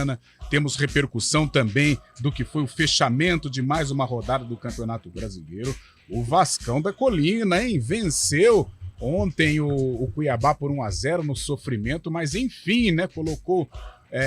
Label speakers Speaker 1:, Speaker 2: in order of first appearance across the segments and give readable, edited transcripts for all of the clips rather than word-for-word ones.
Speaker 1: semana. Temos repercussão também do que foi o fechamento de mais uma rodada do Campeonato Brasileiro. O Vascão da Colina, hein? Venceu ontem o Cuiabá por 1-0 no sofrimento, mas enfim, né? Colocou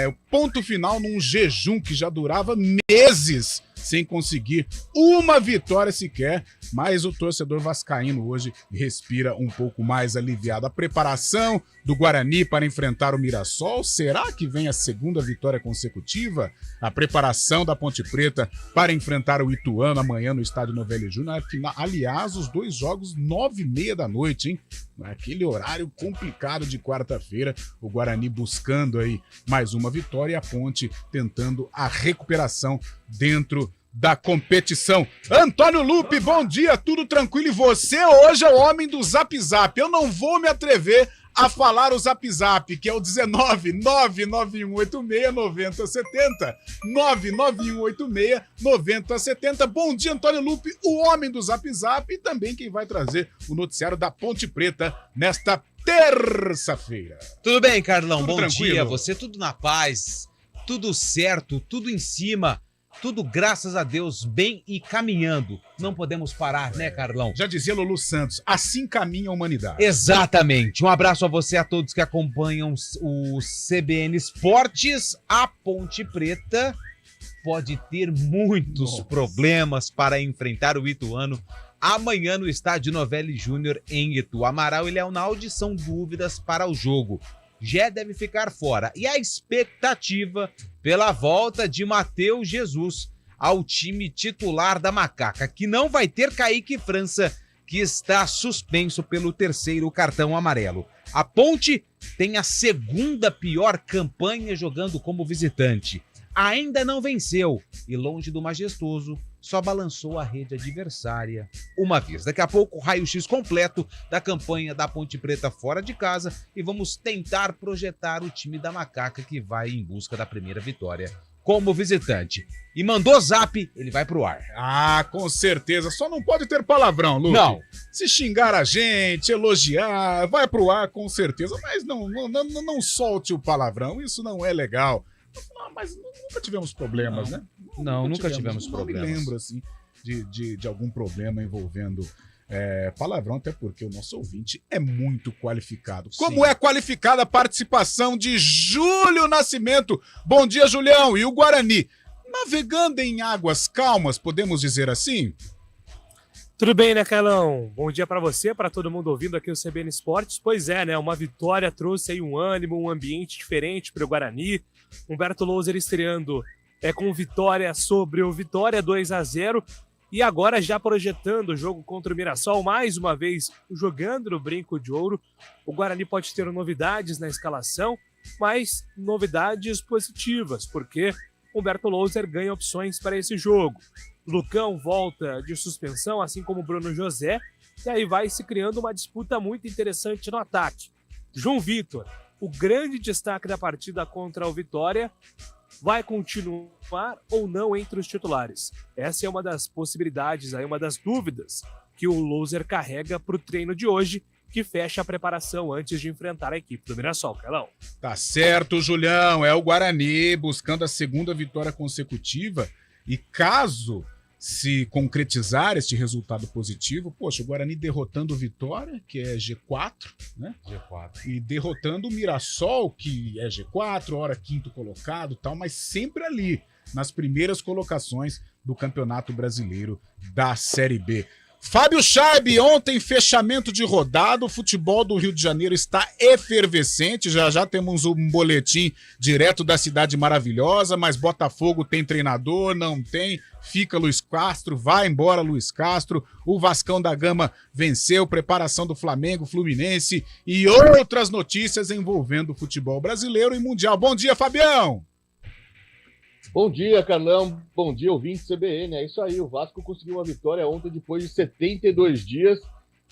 Speaker 1: o ponto final num jejum que já durava meses sem conseguir uma vitória sequer, mas o torcedor vascaíno hoje respira um pouco mais aliviado. A preparação do Guarani para enfrentar o Mirassol, será que vem a segunda vitória consecutiva? A preparação da Ponte Preta para enfrentar o Ituano amanhã no estádio Novelli Júnior. Aliás, os dois jogos 9h30 da noite, hein? Naquele horário complicado de quarta-feira, o Guarani buscando aí mais uma vitória e a Ponte tentando a recuperação dentro da competição. Antônio Lupe, bom dia, tudo tranquilo? E você hoje é o homem do Zap Zap. Eu não vou me atrever a falar o Zap Zap, que é o 19991869070. 991869070. Bom dia, Antônio Lupe, o homem do Zap Zap e também quem vai trazer o noticiário da Ponte Preta nesta terça-feira.
Speaker 2: Tudo bem, Carlão?
Speaker 1: Tudo
Speaker 2: bom
Speaker 1: tranquilo?
Speaker 2: Dia, você tudo na paz, tudo certo, tudo em cima. Tudo, graças a Deus, bem e caminhando. Não podemos parar, né, Carlão?
Speaker 1: Já dizia Lulu Santos, assim caminha a humanidade.
Speaker 2: Exatamente. Um abraço a você, a todos que acompanham o CBN Esportes. A Ponte Preta pode ter muitos problemas para enfrentar o Ituano amanhã no estádio Novelli Júnior em Itu. Amaral e Leonaldi são dúvidas para o jogo. Jé deve ficar fora. E a expectativa pela volta de Matheus Jesus ao time titular da Macaca, que não vai ter Kaique França, que está suspenso pelo terceiro cartão amarelo. A Ponte tem a segunda pior campanha jogando como visitante. Ainda não venceu e, longe do majestoso, só balançou a rede adversária uma vez. Daqui a pouco, o raio-x completo da campanha da Ponte Preta fora de casa e vamos tentar projetar o time da Macaca que vai em busca da primeira vitória como visitante. E mandou zap, ele vai pro ar.
Speaker 1: Ah, com certeza. Só não pode ter palavrão, Luke.
Speaker 2: Não.
Speaker 1: Se xingar a gente, elogiar, vai pro ar com certeza. Mas não solte o palavrão, isso não é legal. Não, mas nunca tivemos problemas, né?
Speaker 2: Nunca tivemos problemas.
Speaker 1: Não me lembro, assim, de algum problema envolvendo palavrão, até porque o nosso ouvinte é muito qualificado.
Speaker 2: Sim.
Speaker 1: Como é qualificada a participação de Júlio Nascimento? Bom dia, Julião. E o Guarani, navegando em águas calmas, podemos dizer assim?
Speaker 3: Tudo bem, né, Carlão? Bom dia pra você, pra todo mundo ouvindo aqui o CBN Esportes. Pois é, né, uma vitória trouxe aí um ânimo, um ambiente diferente pro Guarani. Humberto Louser estreando com vitória sobre o Vitória 2-0 e agora já projetando o jogo contra o Mirassol, mais uma vez jogando no brinco de ouro. O Guarani pode ter novidades na escalação, mas novidades positivas, porque Humberto Louser ganha opções para esse jogo. Lucão volta de suspensão, assim como Bruno José, e aí vai se criando uma disputa muito interessante no ataque. João Vitor, o grande destaque da partida contra o Vitória, vai continuar ou não entre os titulares? Essa é uma das possibilidades, aí, uma das dúvidas que o Louser carrega para o treino de hoje, que fecha a preparação antes de enfrentar a equipe do Mirassol, Carlão.
Speaker 1: Tá certo, Julião. É o Guarani buscando a segunda vitória consecutiva e caso se concretizar este resultado positivo, poxa, o Guarani derrotando o Vitória, que é G4, né?
Speaker 2: G4.
Speaker 1: E derrotando o Mirassol, que é G4, hora quinto colocado e tal, mas sempre ali, nas primeiras colocações do Campeonato Brasileiro da Série B. Fábio Charb, ontem fechamento de rodada, o futebol do Rio de Janeiro está efervescente, já temos um boletim direto da cidade maravilhosa, mas Botafogo tem treinador, não tem, fica Luiz Castro, vai embora Luiz Castro, o Vascão da Gama venceu, preparação do Flamengo, Fluminense e outras notícias envolvendo o futebol brasileiro e mundial. Bom dia, Fabião!
Speaker 4: Bom dia, Carlão. Bom dia, ouvinte CBN. É isso aí, o Vasco conseguiu uma vitória ontem depois de 72 dias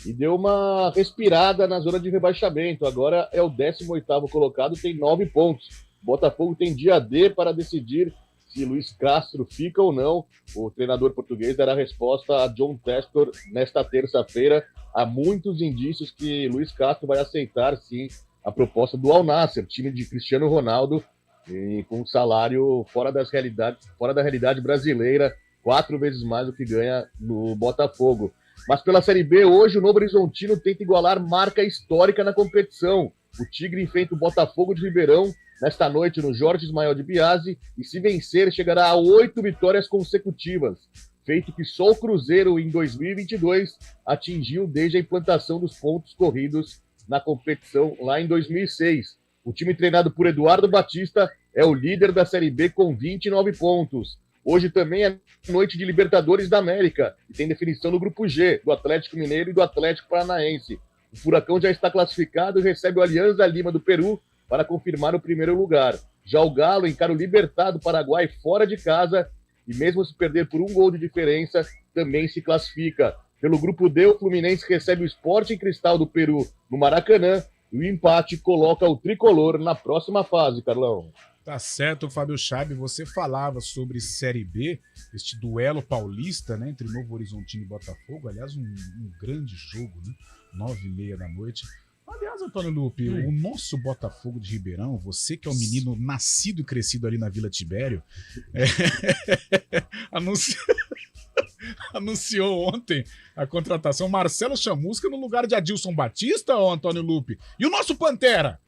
Speaker 4: e deu uma respirada na zona de rebaixamento. Agora é o 18º colocado, tem 9 pontos. Botafogo tem dia D para decidir se Luiz Castro fica ou não. O treinador português dará resposta a John Textor nesta terça-feira. Há muitos indícios que Luiz Castro vai aceitar, sim, a proposta do Al Nassr, time de Cristiano Ronaldo, e com um salário fora da realidade brasileira, 4 vezes mais do que ganha no Botafogo. Mas pela Série B, hoje o Novo Horizontino tenta igualar marca histórica na competição. O Tigre enfrenta o Botafogo de Ribeirão nesta noite no Jorge Ismael de Biasi e, se vencer, chegará a 8 vitórias consecutivas, feito que só o Cruzeiro em 2022 atingiu desde a implantação dos pontos corridos na competição lá em 2006. O time treinado por Eduardo Batista é o líder da Série B com 29 pontos. Hoje também é noite de Libertadores da América e tem definição no grupo G, do Atlético Mineiro e do Atlético Paranaense. O Furacão já está classificado e recebe o Alianza Lima do Peru para confirmar o primeiro lugar. Já o Galo encara o Libertad do Paraguai fora de casa e, mesmo se perder por 1 gol de diferença, também se classifica. Pelo grupo D, o Fluminense recebe o Sporting Cristal do Peru no Maracanã e o empate coloca o tricolor na próxima fase, Carlão.
Speaker 1: Tá certo, Fábio Chab, você falava sobre Série B, este duelo paulista, né, entre Novo Horizontino e Botafogo, aliás, um grande jogo, né, 9h30 da noite. Aliás, Antônio Lupe, o nosso Botafogo de Ribeirão, você que é um menino nascido e crescido ali na Vila Tibério, anunciou ontem a contratação Marcelo Chamusca no lugar de Adilson Batista, ô Antônio Lupe. E o nosso Pantera?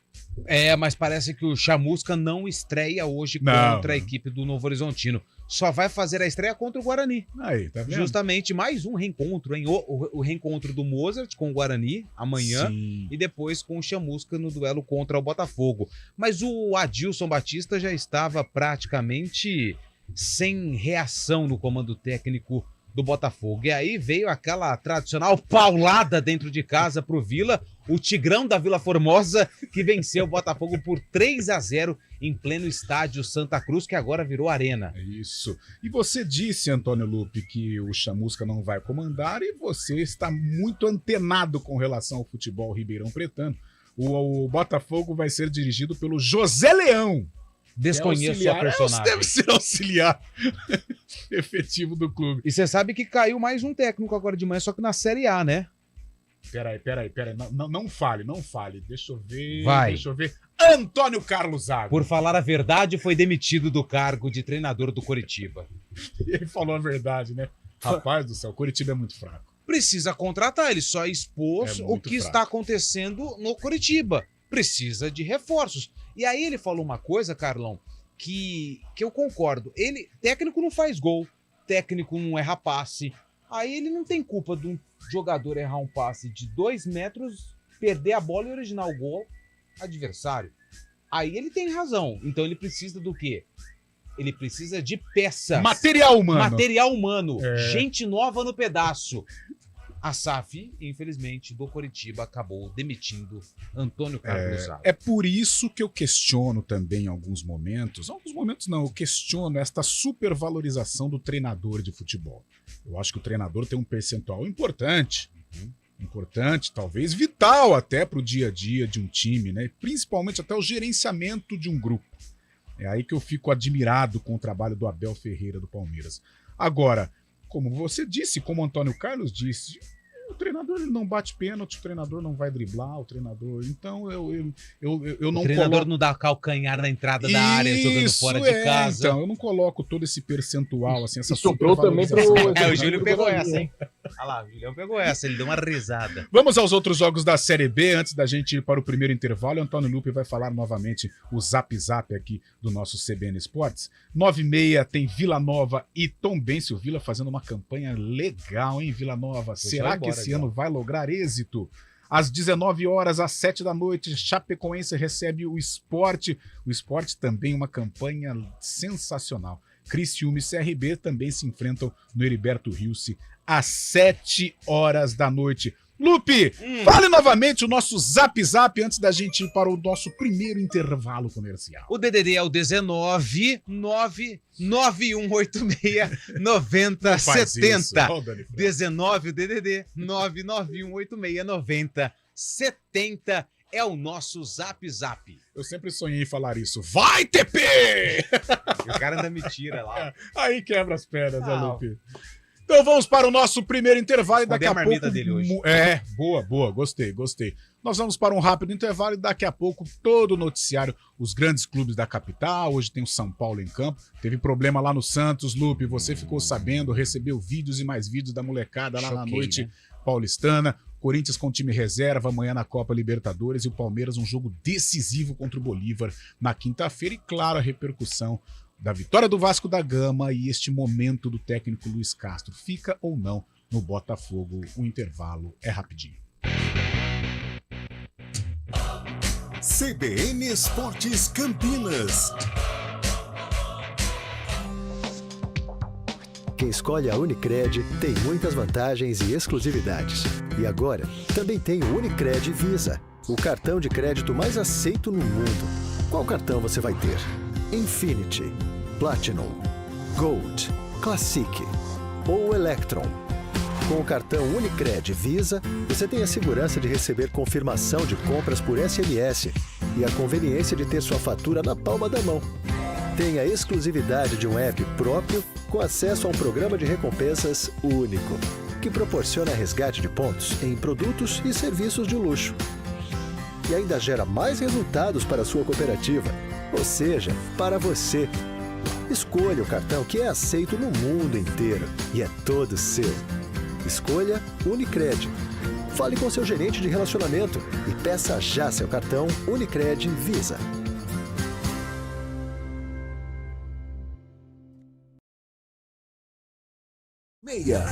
Speaker 2: Mas parece que o Chamusca não estreia hoje contra a equipe do Novo Horizontino. Só vai fazer a estreia contra o Guarani.
Speaker 1: Aí, tá vendo?
Speaker 2: Justamente mais um reencontro, hein? O reencontro do Mozart com o Guarani amanhã. Sim. E depois com o Chamusca no duelo contra o Botafogo. Mas o Adilson Batista já estava praticamente sem reação no comando técnico do Botafogo. E aí veio aquela tradicional paulada dentro de casa pro Vila, o Tigrão da Vila Formosa, que venceu o Botafogo por 3-0 em pleno estádio Santa Cruz, que agora virou arena.
Speaker 1: Isso. E você disse, Antônio Lupe, que o Chamusca não vai comandar e você está muito antenado com relação ao futebol ribeirão pretano. O Botafogo vai ser dirigido pelo José Leão.
Speaker 2: Desconheço a personagem.
Speaker 1: Deve ser auxiliar efetivo do clube.
Speaker 2: E você sabe que caiu mais um técnico agora de manhã, só que na Série A, né?
Speaker 1: Peraí. Não fale. Deixa eu ver.
Speaker 2: Vai.
Speaker 1: Antônio Carlos Zago.
Speaker 2: Por falar a verdade, foi demitido do cargo de treinador do Coritiba.
Speaker 1: Ele falou a verdade, né? Rapaz do céu, o Coritiba é muito fraco.
Speaker 2: Precisa contratar, ele só expôs o que está acontecendo no Coritiba. Precisa de reforços. E aí ele falou uma coisa, Carlão, que eu concordo. Técnico não faz gol, técnico não erra passe. Aí ele não tem culpa de um jogador errar um passe de 2 metros, perder a bola e originar o gol adversário. Aí ele tem razão. Então ele precisa do quê? Ele precisa de peças.
Speaker 1: Material humano.
Speaker 2: Gente nova no pedaço. A SAF, infelizmente, do Coritiba acabou demitindo Antônio Carlos Zago.
Speaker 1: É por isso que eu questiono também em alguns momentos não, eu questiono esta supervalorização do treinador de futebol. Eu acho que o treinador tem um percentual importante, talvez vital até para o dia a dia de um time, né? Principalmente até o gerenciamento de um grupo. É aí que eu fico admirado com o trabalho do Abel Ferreira do Palmeiras. Agora, como você disse, como o Antônio Carlos disse, o treinador ele não bate pênalti, o treinador não vai driblar, o treinador... Então eu não
Speaker 2: O treinador não dá calcanhar na entrada da área, jogando fora de casa.
Speaker 1: Então, eu não coloco todo esse percentual, assim, essa
Speaker 4: sobrou também pro...
Speaker 2: O Júlio pegou essa, hein? Olha lá, o Julião pegou essa, ele deu uma risada.
Speaker 1: Vamos aos outros jogos da Série B, antes da gente ir para o primeiro intervalo. Antônio Lupe vai falar novamente o Zap aqui do nosso CBN Esportes. 9h30 tem Vila Nova e Tombense. O Vila fazendo uma campanha legal, hein, Vila Nova? Será que esse ano vai lograr êxito? Às 19 horas, às 7 da noite, Chapecoense recebe o Sport. O Sport também uma campanha sensacional. Criciúma e CRB também se enfrentam no Heriberto Rilse às 7 horas da noite. Lupe, fale novamente o nosso Zap antes da gente ir para o nosso primeiro intervalo comercial.
Speaker 2: O DDD é o 19 99186 9070. 19 o DDD 99186 9070 é o nosso Zap.
Speaker 1: Eu sempre sonhei em falar isso. Vai, TP!
Speaker 2: O cara ainda me tira lá.
Speaker 1: Aí quebra as pernas, né, Lupe? Então vamos para o nosso primeiro intervalo e daqui a pouco...
Speaker 2: dele hoje.
Speaker 1: Boa, gostei. Nós vamos para um rápido intervalo e daqui a pouco todo o noticiário, os grandes clubes da capital. Hoje tem o São Paulo em campo. Teve problema lá no Santos, Lupe. Você ficou sabendo, recebeu vídeos e mais vídeos da molecada lá na noite paulistana. Corinthians com time reserva amanhã na Copa Libertadores e o Palmeiras um jogo decisivo contra o Bolívar na quinta-feira. E claro, a repercussão da vitória do Vasco da Gama e este momento do técnico Luiz Castro. Fica ou não no Botafogo? O intervalo é rapidinho.
Speaker 5: CBN Esportes Campinas.
Speaker 6: Quem escolhe a Unicred tem muitas vantagens e exclusividades. E agora, também tem o Unicred Visa, o cartão de crédito mais aceito no mundo. Qual cartão você vai ter? Infinity, Platinum, Gold, Classic ou Electron? Com o cartão Unicred Visa, você tem a segurança de receber confirmação de compras por SMS e a conveniência de ter sua fatura na palma da mão. Tem a exclusividade de um app próprio com acesso a um programa de recompensas único, que proporciona resgate de pontos em produtos e serviços de luxo. E ainda gera mais resultados para a sua cooperativa, ou seja, para você. Escolha o cartão que é aceito no mundo inteiro e é todo seu. Escolha Unicred. Fale com seu gerente de relacionamento e peça já seu cartão Unicred Visa.
Speaker 5: Meia.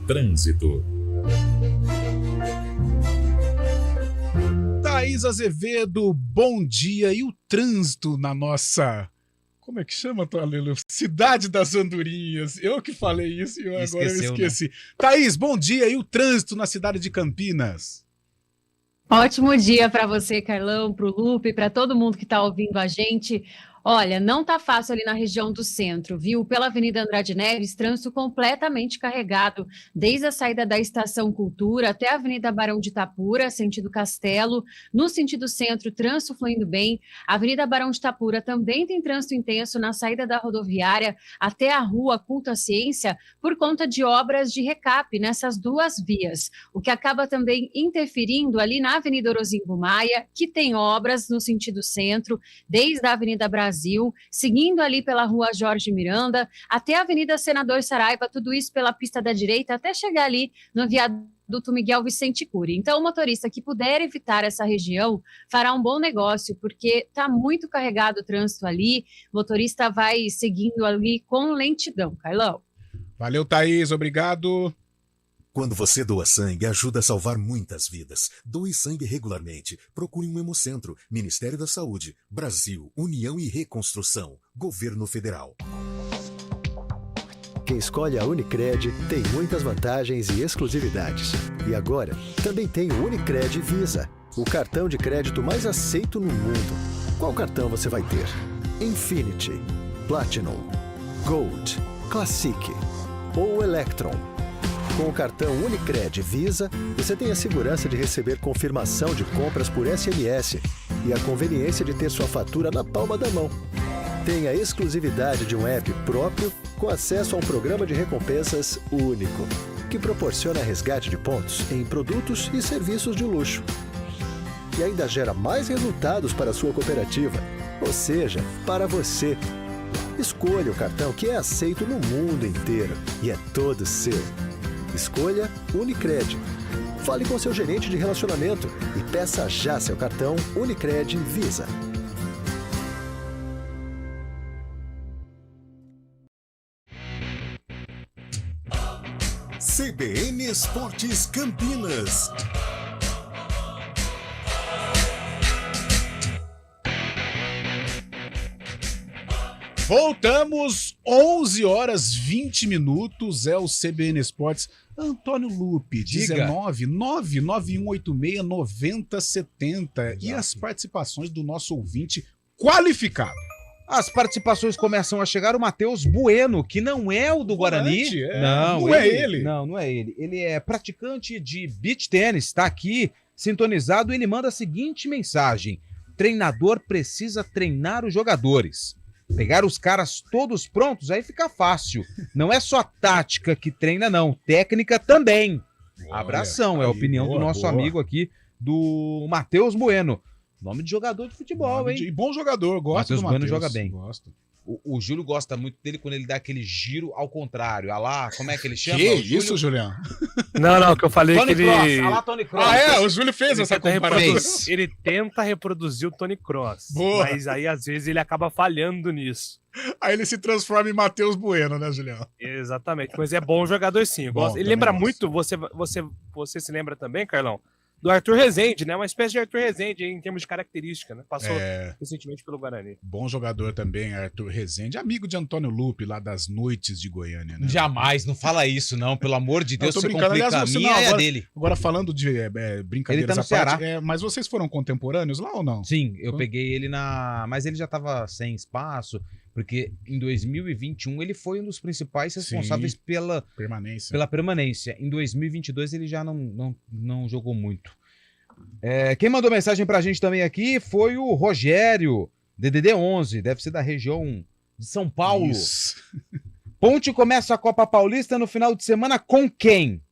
Speaker 5: Trânsito.
Speaker 1: Thaís Azevedo, bom dia. E o trânsito na nossa... Como é que chama, Toalelo? Cidade das Andorinhas. Eu que falei isso e agora eu esqueci. Né? Thaís, bom dia. E o trânsito na cidade de Campinas?
Speaker 7: Ótimo dia para você, Carlão, para o Lupe, para todo mundo que está ouvindo a gente. Olha, não tá fácil ali na região do centro, viu? Pela Avenida Andrade Neves, trânsito completamente carregado, desde a saída da Estação Cultura até a Avenida Barão de Itapura, sentido Castelo. No sentido centro, trânsito fluindo bem. A Avenida Barão de Itapura também tem trânsito intenso na saída da rodoviária até a Rua Culta Ciência, por conta de obras de recap nessas duas vias, o que acaba também interferindo ali na Avenida Orozimbo Maia, que tem obras no sentido centro, desde a Avenida Brasil, seguindo ali pela Rua Jorge Miranda, até a Avenida Senador Saraiva, tudo isso pela pista da direita, até chegar ali no viaduto Miguel Vicente Cury. Então, o motorista que puder evitar essa região fará um bom negócio, porque está muito carregado o trânsito ali, o motorista vai seguindo ali com lentidão. Carlão.
Speaker 1: Valeu, Thaís, obrigado.
Speaker 5: Quando você doa sangue, ajuda a salvar muitas vidas. Doe sangue regularmente. Procure um Hemocentro. Ministério da Saúde. Brasil, União e Reconstrução. Governo Federal.
Speaker 6: Quem escolhe a Unicred tem muitas vantagens e exclusividades. E agora, também tem o Unicred Visa, o cartão de crédito mais aceito no mundo. Qual cartão você vai ter? Infinity, Platinum, Gold, Classic ou Electron? Com o cartão Unicred Visa, você tem a segurança de receber confirmação de compras por SMS e a conveniência de ter sua fatura na palma da mão. Tem a exclusividade de um app próprio com acesso a um programa de recompensas único, que proporciona resgate de pontos em produtos e serviços de luxo. E ainda gera mais resultados para a sua cooperativa, ou seja, para você. Escolha o cartão que é aceito no mundo inteiro e é todo seu. Escolha Unicred. Fale com seu gerente de relacionamento e peça já seu cartão Unicred Visa.
Speaker 5: CBN Esportes Campinas.
Speaker 1: Voltamos, 11 horas 20 minutos, é o CBN Esportes. Antônio Lupe, 19-99186-9070. E as participações do nosso ouvinte qualificado.
Speaker 2: As participações começam a chegar. O Matheus Bueno, que não é o do Guarani.
Speaker 1: Não é ele.
Speaker 2: Não é ele. Ele é praticante de beach tênis, está aqui sintonizado e ele manda a seguinte mensagem: treinador precisa treinar os jogadores. Pegar os caras todos prontos, aí fica fácil. Não é só tática que treina, não. Técnica também.
Speaker 1: Olha,
Speaker 2: Abração, é a
Speaker 1: aí,
Speaker 2: opinião do nosso amigo aqui, do Matheus Bueno. Nome de jogador de futebol, hein?
Speaker 1: E bom jogador, gosto
Speaker 2: Matheus
Speaker 1: do
Speaker 2: Bueno
Speaker 1: Matheus.
Speaker 2: joga bem.
Speaker 1: Gosto.
Speaker 2: O Júlio gosta muito dele quando ele dá aquele giro ao contrário. Ah lá, como é que ele chama?
Speaker 1: Que
Speaker 2: O Júlio?
Speaker 1: isso, Julião?
Speaker 3: Não, que eu falei
Speaker 2: Tony
Speaker 3: que ele...
Speaker 2: Cross, ah lá, Tony Cross.
Speaker 1: O Júlio fez
Speaker 3: Ele
Speaker 1: essa
Speaker 3: tenta
Speaker 1: comparação.
Speaker 3: reproduzir- Ele tenta reproduzir o Tony Cross.
Speaker 1: Boa.
Speaker 3: Mas aí, às vezes, ele acaba falhando nisso.
Speaker 1: Aí ele se transforma em Matheus Bueno, né, Julião?
Speaker 3: Exatamente. Mas é bom jogador, sim. Eu
Speaker 1: Bom,
Speaker 3: gosto. Ele
Speaker 1: também
Speaker 3: lembra
Speaker 1: gosto.
Speaker 3: muito, você se lembra também, Carlão? Do Arthur Rezende, né? Uma espécie de Arthur Rezende em termos de característica, né? Passou recentemente pelo Guarani.
Speaker 1: Bom jogador também, Arthur Rezende, amigo de Antônio Lupe, lá das noites de Goiânia, né?
Speaker 2: Jamais, não fala isso não, pelo amor de Deus,
Speaker 1: Não, tô
Speaker 2: você
Speaker 1: brincando.
Speaker 2: complica
Speaker 1: Aliás,
Speaker 2: a
Speaker 1: você
Speaker 2: minha
Speaker 1: não,
Speaker 2: e a
Speaker 1: agora-
Speaker 2: dele.
Speaker 1: Agora falando de brincadeiras
Speaker 2: Ele tá no
Speaker 1: à parte,
Speaker 2: Ceará.
Speaker 1: mas vocês foram contemporâneos lá ou não?
Speaker 2: Sim, eu peguei ele mas ele já tava sem espaço, porque em 2021 ele foi um dos principais responsáveis pela permanência. Em 2022 ele já não jogou muito. Quem mandou mensagem pra gente também aqui foi o Rogério, DDD 11, deve ser da região de São Paulo.
Speaker 1: Isso.
Speaker 2: Ponte começa a Copa Paulista no final de semana com quem?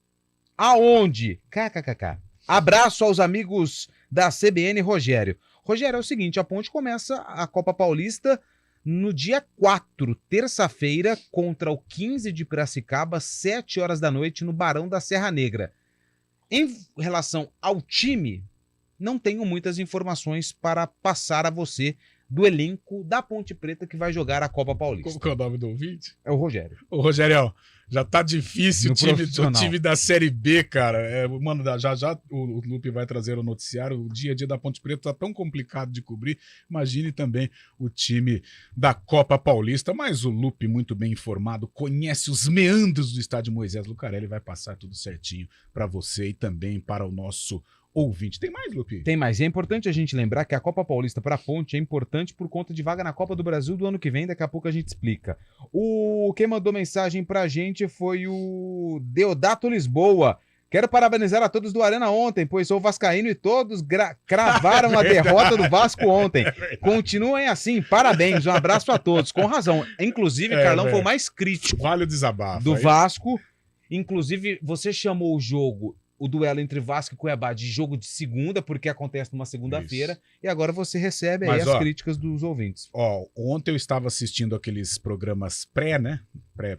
Speaker 2: Aonde? KKKK. Abraço aos amigos da CBN, Rogério. Rogério, é o seguinte, a Ponte começa a Copa Paulista no dia 4, terça-feira, contra o 15 de Piracicaba, 7 horas da noite, no Barão da Serra Negra. Em relação ao time, não tenho muitas informações para passar a você do elenco da Ponte Preta que vai jogar a Copa Paulista.
Speaker 1: Como que é o nome do ouvinte?
Speaker 2: É o Rogério.
Speaker 1: Ô, Rogério, já tá difícil o time da Série B, cara. Mano, já o Lupe vai trazer o noticiário. O dia a dia da Ponte Preta tá tão complicado de cobrir. Imagine também o time da Copa Paulista. Mas o Lupe, muito bem informado, conhece os meandros do estádio Moisés Lucarelli. Vai passar tudo certinho para você e também para o nosso ouvinte. Tem mais, Lupe?
Speaker 2: Tem mais. E é importante a gente lembrar que a Copa Paulista para a Ponte é importante por conta de vaga na Copa do Brasil do ano que vem. Daqui a pouco a gente explica. Quem mandou mensagem pra gente foi o Deodato Lisboa. Quero parabenizar a todos do Arena ontem, pois sou vascaíno e todos cravaram a derrota do Vasco ontem. Continuem assim, parabéns. Um abraço a todos. Com razão. Inclusive, Carlão foi o mais crítico
Speaker 1: vale o desabafo
Speaker 2: do
Speaker 1: aí.
Speaker 2: Vasco. Inclusive, você chamou o duelo entre Vasco e Cuiabá de jogo de segunda, porque acontece numa segunda-feira, e agora você recebe aí as críticas dos ouvintes.
Speaker 1: Ontem eu estava assistindo aqueles programas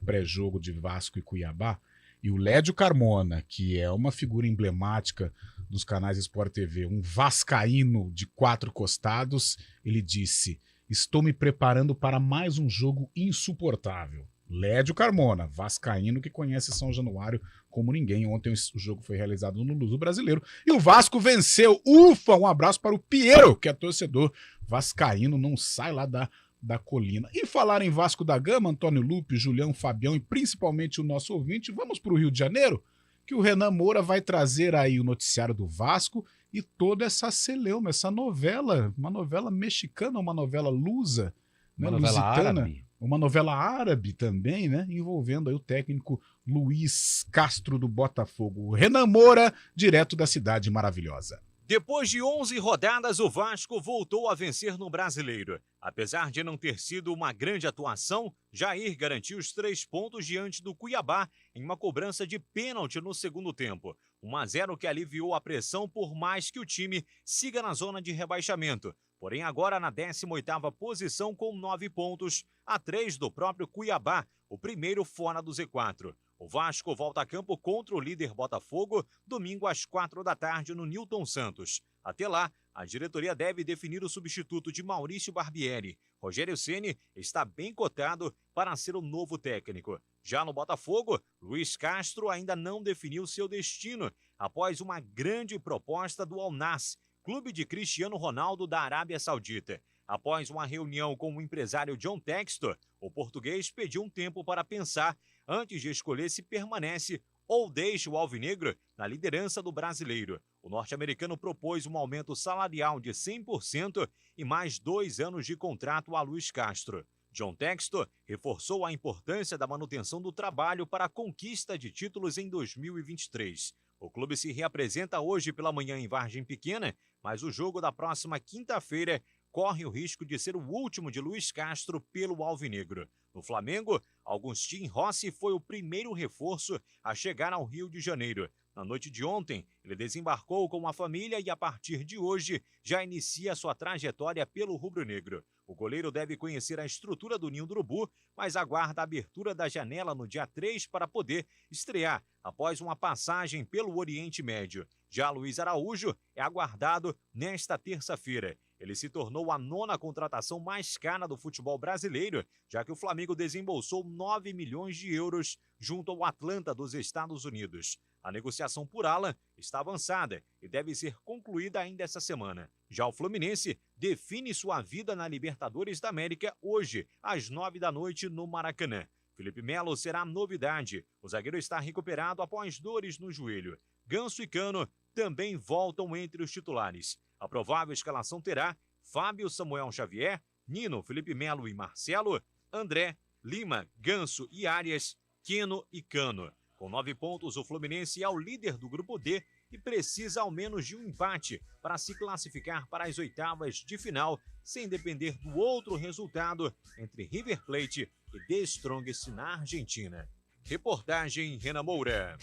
Speaker 1: pré-jogo de Vasco e Cuiabá, e o Lédio Carmona, que é uma figura emblemática dos canais Sport TV, um vascaíno de 4 costados, ele disse: estou me preparando para mais um jogo insuportável. Lédio Carmona, vascaíno que conhece São Januário como ninguém. Ontem o jogo foi realizado no Luso Brasileiro e o Vasco venceu. Ufa! Um abraço para o Piero, que é torcedor vascaíno, não sai lá da colina. E falar em Vasco da Gama, Antônio Lupe, Julião, Fabião e principalmente o nosso ouvinte, vamos para o Rio de Janeiro, que o Renan Moura vai trazer aí o noticiário do Vasco e toda essa celeuma, essa novela, uma novela mexicana, uma novela lusa, né,
Speaker 2: uma novela
Speaker 1: lusitana.
Speaker 2: árabe.
Speaker 1: Uma novela árabe também, né? Envolvendo aí o técnico Luiz Castro do Botafogo. Renan Moura, direto da Cidade Maravilhosa.
Speaker 8: Depois de 11 rodadas, o Vasco voltou a vencer no Brasileiro. Apesar de não ter sido uma grande atuação, Jair garantiu os 3 pontos diante do Cuiabá em uma cobrança de pênalti no segundo tempo. 1-0 que aliviou a pressão por mais que o time siga na zona de rebaixamento. Porém, agora na 18ª posição com 9 pontos, a 3 do próprio Cuiabá, o primeiro fora do Z4. O Vasco volta a campo contra o líder Botafogo, domingo às 4 da tarde no Newton Santos. Até lá, a diretoria deve definir o substituto de Maurício Barbieri. Rogério Ceni está bem cotado para ser o novo técnico. Já no Botafogo, Luiz Castro ainda não definiu seu destino após uma grande proposta do Al Nassr, clube de Cristiano Ronaldo da Arábia Saudita. Após uma reunião com o empresário John Textor, o português pediu um tempo para pensar antes de escolher se permanece ou deixa o alvinegro na liderança do brasileiro. O norte-americano propôs um aumento salarial de 100% e mais 2 anos de contrato a Luiz Castro. John Textor reforçou a importância da manutenção do trabalho para a conquista de títulos em 2023. O clube se reapresenta hoje pela manhã em Vargem Pequena, mas o jogo da próxima quinta-feira corre o risco de ser o último de Luiz Castro pelo alvinegro. No Flamengo, Agustin Rossi foi o primeiro reforço a chegar ao Rio de Janeiro. Na noite de ontem, ele desembarcou com a família e a partir de hoje já inicia sua trajetória pelo rubro-negro. O goleiro deve conhecer a estrutura do Ninho do Urubu, mas aguarda a abertura da janela no dia 3 para poder estrear após uma passagem pelo Oriente Médio. Já Luiz Araújo é aguardado nesta terça-feira. Ele se tornou a 9ª contratação mais cara do futebol brasileiro, já que o Flamengo desembolsou 9 milhões de euros junto ao Atlanta dos Estados Unidos. A negociação por Alan está avançada e deve ser concluída ainda essa semana. Já o Fluminense define sua vida na Libertadores da América hoje, às 9 da noite, no Maracanã. Felipe Melo será a novidade. O zagueiro está recuperado após dores no joelho. Ganso e Cano também voltam entre os titulares. A provável escalação terá Fábio, Samuel Xavier, Nino, Felipe Melo e Marcelo, André, Lima, Ganso e Arias, Queno e Cano. Com 9 pontos, o Fluminense é o líder do Grupo D e precisa ao menos de um empate para se classificar para as oitavas de final, sem depender do outro resultado entre River Plate e The Strongest na Argentina. Reportagem Renan Moura.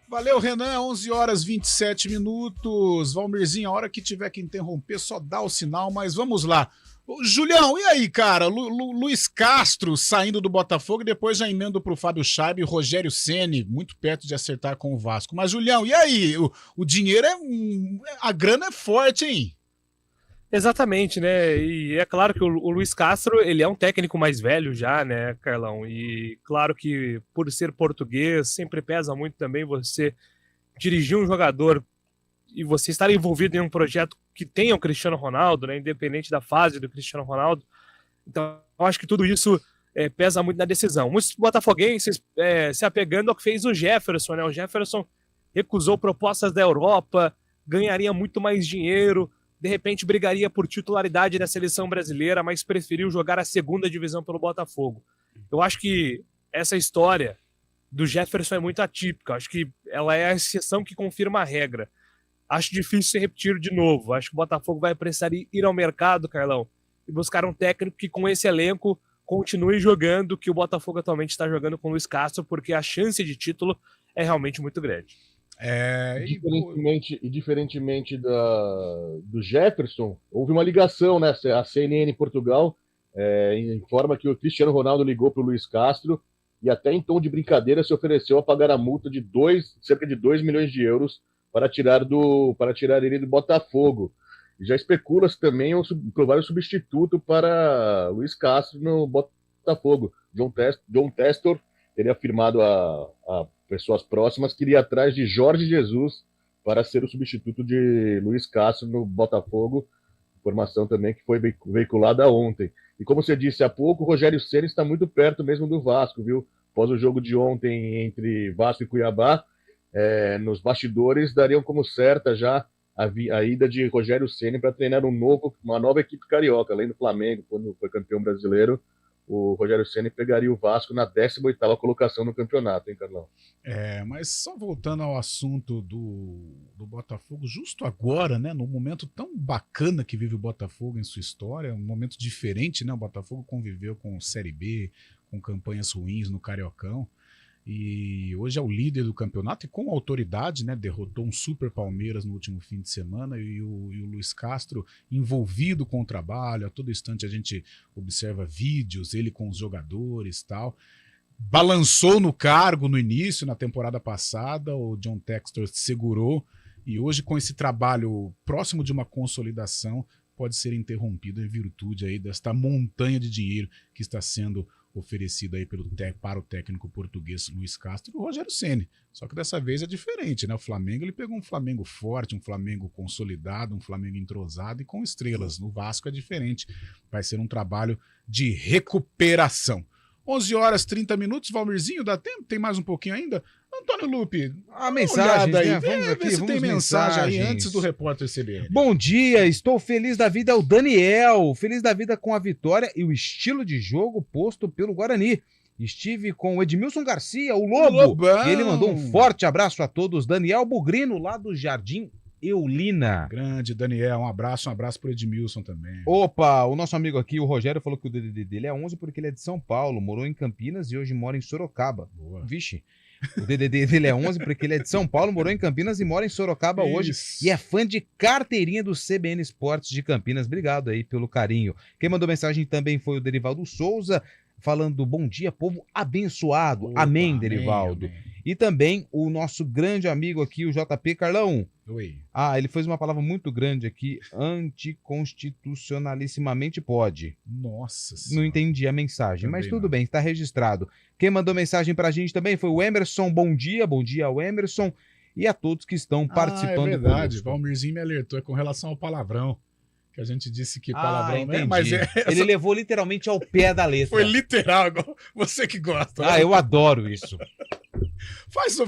Speaker 1: Valeu, Renan, 11 horas 27 minutos. Valmirzinho, a hora que tiver que interromper, só dá o sinal, mas vamos lá. Ô, Julião, e aí, cara? Luiz Castro saindo do Botafogo e depois já emendo pro Fábio Scheibe e Rogério Ceni, muito perto de acertar com o Vasco. Mas, Julião, e aí? O dinheiro a grana é forte, hein?
Speaker 3: Exatamente, né? E é claro que o Luiz Castro, ele é um técnico mais velho já, né, Carlão? E claro que por ser português, sempre pesa muito também você dirigir um jogador e você estar envolvido em um projeto que tenha o Cristiano Ronaldo, né, independente da fase do Cristiano Ronaldo. Então, eu acho que tudo isso pesa muito na decisão. Muitos botafoguenses se apegando ao que fez o Jefferson, né? O Jefferson recusou propostas da Europa, ganharia muito mais dinheiro, de repente brigaria por titularidade da seleção brasileira, mas preferiu jogar a 2ª divisão pelo Botafogo. Eu acho que essa história do Jefferson é muito atípica, acho que ela é a exceção que confirma a regra. Acho difícil se repetir de novo, acho que o Botafogo vai precisar ir ao mercado, Carlão, e buscar um técnico que com esse elenco continue jogando que o Botafogo atualmente está jogando com o Luiz Castro, porque a chance de título é realmente muito grande.
Speaker 4: Diferentemente do Jefferson, houve uma ligação, né? A CNN em Portugal informa que o Cristiano Ronaldo ligou para o Luiz Castro e até em tom de brincadeira se ofereceu a pagar a multa de cerca de 2 milhões de euros para tirar ele do Botafogo. E já especula-se também o provável substituto para Luiz Castro no Botafogo. John Testor teria afirmado a pessoas próximas que iria atrás de Jorge Jesus para ser o substituto de Luiz Castro no Botafogo. Informação também que foi veiculada ontem. E como você disse há pouco, o Rogério Ceni está muito perto mesmo do Vasco, viu? Após o jogo de ontem entre Vasco e Cuiabá, nos bastidores dariam como certa já a ida de Rogério Ceni para treinar uma nova equipe carioca, além do Flamengo, quando foi campeão brasileiro. O Rogério Ceni pegaria o Vasco na 18ª colocação no campeonato, hein, Carlão?
Speaker 1: Mas só voltando ao assunto do Botafogo, justo agora, né, num momento tão bacana que vive o Botafogo em sua história, um momento diferente, né, o Botafogo conviveu com Série B, com campanhas ruins no Cariocão, e hoje é o líder do campeonato e com autoridade, né, derrotou um super Palmeiras no último fim de semana e o Luiz Castro envolvido com o trabalho, a todo instante a gente observa vídeos, ele com os jogadores e tal. Balançou no cargo no início, na temporada passada, o John Textor segurou e hoje com esse trabalho próximo de uma consolidação pode ser interrompido em virtude aí desta montanha de dinheiro que está sendo oferecido aí para o técnico português Luiz Castro e o Rogério Ceni. Só que dessa vez é diferente, né? O Flamengo, ele pegou um Flamengo forte, um Flamengo consolidado, um Flamengo entrosado e com estrelas. No Vasco é diferente. Vai ser um trabalho de recuperação. 11 horas 30 minutos, Valmirzinho, dá tempo? Tem mais um pouquinho ainda? Antônio Lupe,
Speaker 2: a mensagem aí,
Speaker 1: vamos aqui, ver se tem mensagem aí antes do repórter CBN.
Speaker 2: Bom dia, estou feliz da vida, é o Daniel, feliz da vida com a vitória e o estilo de jogo posto pelo Guarani. Estive com o Edmilson Garcia, o Lobo, e ele mandou um forte abraço a todos, Daniel Bugrino, lá do Jardim Eulina.
Speaker 1: Grande Daniel, um abraço pro Edmilson também.
Speaker 2: Opa, o nosso amigo aqui, o Rogério, falou que o DDD dele é 11 porque ele é de São Paulo, morou em Campinas e hoje mora em Sorocaba.
Speaker 1: Boa.
Speaker 2: Vixe. O DDD dele é 11 porque ele é de São Paulo, morou em Campinas e mora em Sorocaba hoje.
Speaker 1: Isso.
Speaker 2: E é fã de carteirinha do CBN Esportes de Campinas. Obrigado aí pelo carinho. Quem mandou mensagem também foi o Derivaldo Souza, falando bom dia, povo abençoado.
Speaker 1: Opa,
Speaker 2: Amém, Derivaldo.
Speaker 1: amém.
Speaker 2: E também o nosso grande amigo aqui, o JP Carlão.
Speaker 1: Oi.
Speaker 2: Ele fez uma palavra muito grande aqui, anticonstitucionalissimamente pode.
Speaker 1: Nossa
Speaker 2: Não
Speaker 1: senhora.
Speaker 2: entendi a mensagem, mas
Speaker 1: Também
Speaker 2: tudo
Speaker 1: não.
Speaker 2: bem, está registrado. Quem mandou mensagem pra gente também foi o Emerson, bom dia ao Emerson e a todos que estão participando.
Speaker 1: É verdade,
Speaker 2: conosco.
Speaker 1: Valmirzinho me alertou, é com relação ao palavrão, que a gente disse que palavrão não é,
Speaker 2: entendi.
Speaker 1: mas
Speaker 2: Ele levou literalmente ao pé da letra.
Speaker 1: foi literal, igual você que gosta. né?
Speaker 2: Eu adoro isso.
Speaker 1: Faz.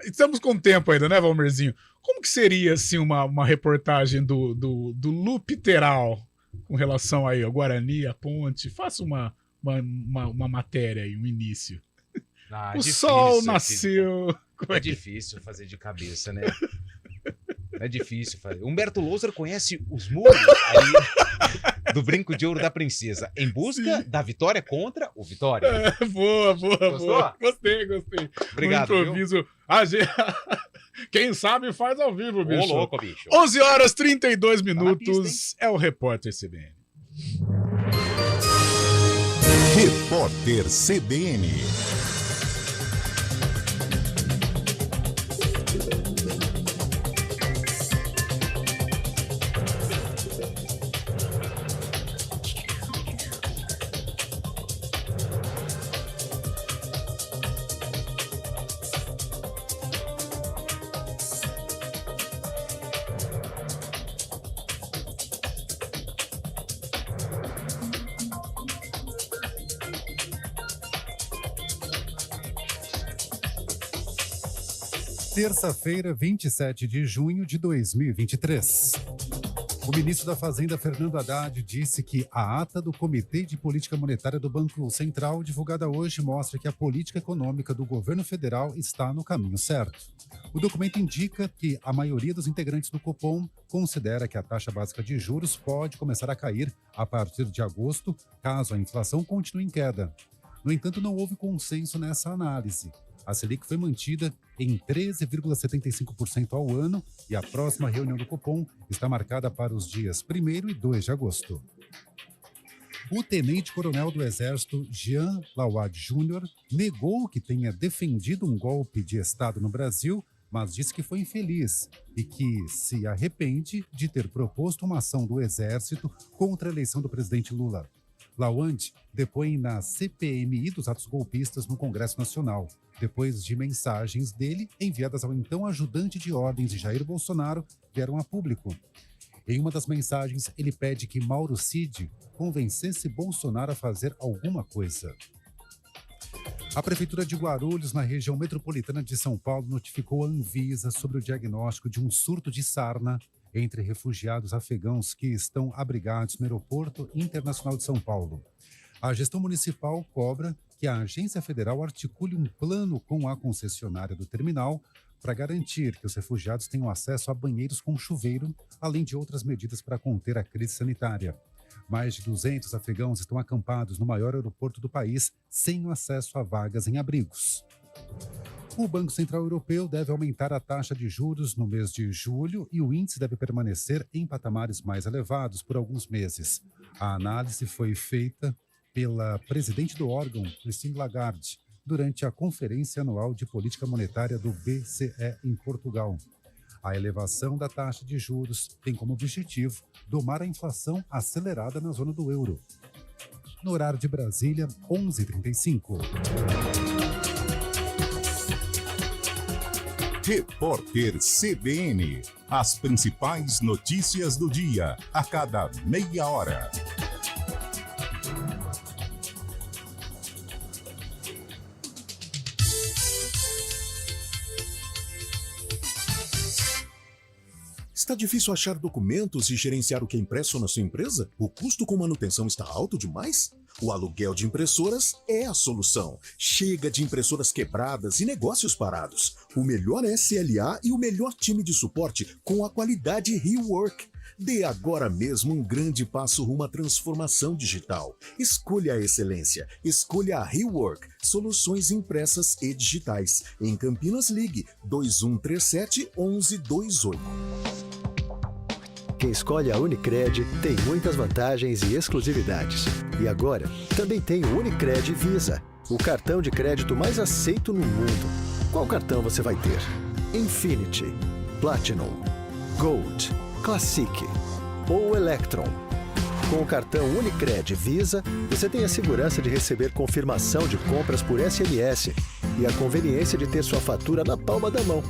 Speaker 1: Estamos com tempo ainda, né, Valmirzinho? Como que seria, assim, uma reportagem do Lupiteral com relação aí ao Guarani, a Ponte? Faça uma matéria aí, um início. O sol nasceu.
Speaker 2: É difícil fazer de cabeça, né? É difícil fazer. Humberto Louser conhece os muros aí do Brinco de Ouro da Princesa, em busca da vitória contra o Vitória.
Speaker 1: Boa.
Speaker 2: Gostou?
Speaker 1: Gostei.
Speaker 2: Obrigado,
Speaker 1: No improviso. Quem sabe faz ao vivo, bicho.
Speaker 2: Ô, louco, bicho.
Speaker 1: 11h32
Speaker 2: na
Speaker 1: minutos.
Speaker 2: pista,
Speaker 1: É o Repórter CBN.
Speaker 5: Repórter CBN.
Speaker 9: Terça-feira, 27 de junho de 2023. O ministro da Fazenda, Fernando Haddad, disse que a ata do Comitê de Política Monetária do Banco Central, divulgada hoje, mostra que a política econômica do governo federal está no caminho certo. O documento indica que a maioria dos integrantes do Copom considera que a taxa básica de juros pode começar a cair a partir de agosto, caso a inflação continue em queda. No entanto, não houve consenso nessa análise. A Selic foi mantida em 13,75% ao ano e a próxima reunião do Copom está marcada para os dias 1º e 2 de agosto. O tenente-coronel do Exército, Jean Lawad Jr., negou que tenha defendido um golpe de Estado no Brasil, mas disse que foi infeliz e que se arrepende de ter proposto uma ação do Exército contra a eleição do presidente Lula. Lawand depõe na CPMI dos atos golpistas no Congresso Nacional, depois de mensagens dele enviadas ao então ajudante de ordens de Jair Bolsonaro vieram a público. Em uma das mensagens, ele pede que Mauro Cid convencesse Bolsonaro a fazer alguma coisa. A Prefeitura de Guarulhos, na região metropolitana de São Paulo, notificou a Anvisa sobre o diagnóstico de um surto de sarna entre refugiados afegãos que estão abrigados no Aeroporto Internacional de São Paulo. A gestão municipal cobra que a Agência Federal articule um plano com a concessionária do terminal para garantir que os refugiados tenham acesso a banheiros com chuveiro, além de outras medidas para conter a crise sanitária. Mais de 200 afegãos estão acampados no maior aeroporto do país, sem acesso a vagas em abrigos. O Banco Central Europeu deve aumentar a taxa de juros no mês de julho e o índice deve permanecer em patamares mais elevados por alguns meses. A análise foi feita pela presidente do órgão, Christine Lagarde, durante a Conferência Anual de Política Monetária do BCE em Portugal. A elevação da taxa de juros tem como objetivo domar a inflação acelerada na zona do euro. No horário de Brasília, 11h35.
Speaker 5: Repórter CBN. As principais notícias do dia, a cada meia hora. Está difícil achar documentos e gerenciar o que é impresso na sua empresa? O custo com manutenção está alto demais? O aluguel de impressoras é a solução. Chega de impressoras quebradas e negócios parados. O melhor SLA e o melhor time de suporte com a qualidade ReWork. Dê agora mesmo um grande passo rumo à transformação digital. Escolha a excelência. Escolha a Rework, soluções impressas e digitais. Em Campinas, ligue 2137-1128.
Speaker 6: Quem escolhe a Unicred tem muitas vantagens e exclusividades. E agora, também tem o Unicred Visa, o cartão de crédito mais aceito no mundo. Qual cartão você vai ter? Infinity, Platinum, Gold, Classic ou Electron? Com o cartão Unicred Visa, você tem a segurança de receber confirmação de compras por SMS e a conveniência de ter sua fatura na palma da mão.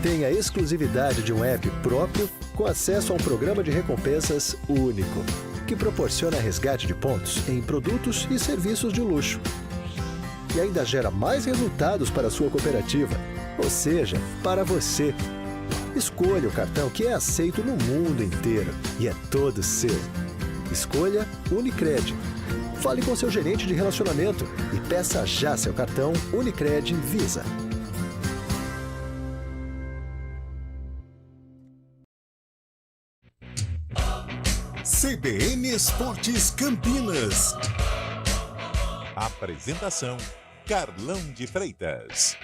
Speaker 6: Tem a exclusividade de um app próprio com acesso a um programa de recompensas único, que proporciona resgate de pontos em produtos e serviços de luxo. E ainda gera mais resultados para a sua cooperativa, ou seja, para você. Escolha o cartão que é aceito no mundo inteiro e é todo seu. Escolha Unicred. Fale com seu gerente de relacionamento e peça já seu cartão Unicred Visa.
Speaker 5: CBN Esportes Campinas.
Speaker 10: Apresentação: Carlão de Freitas.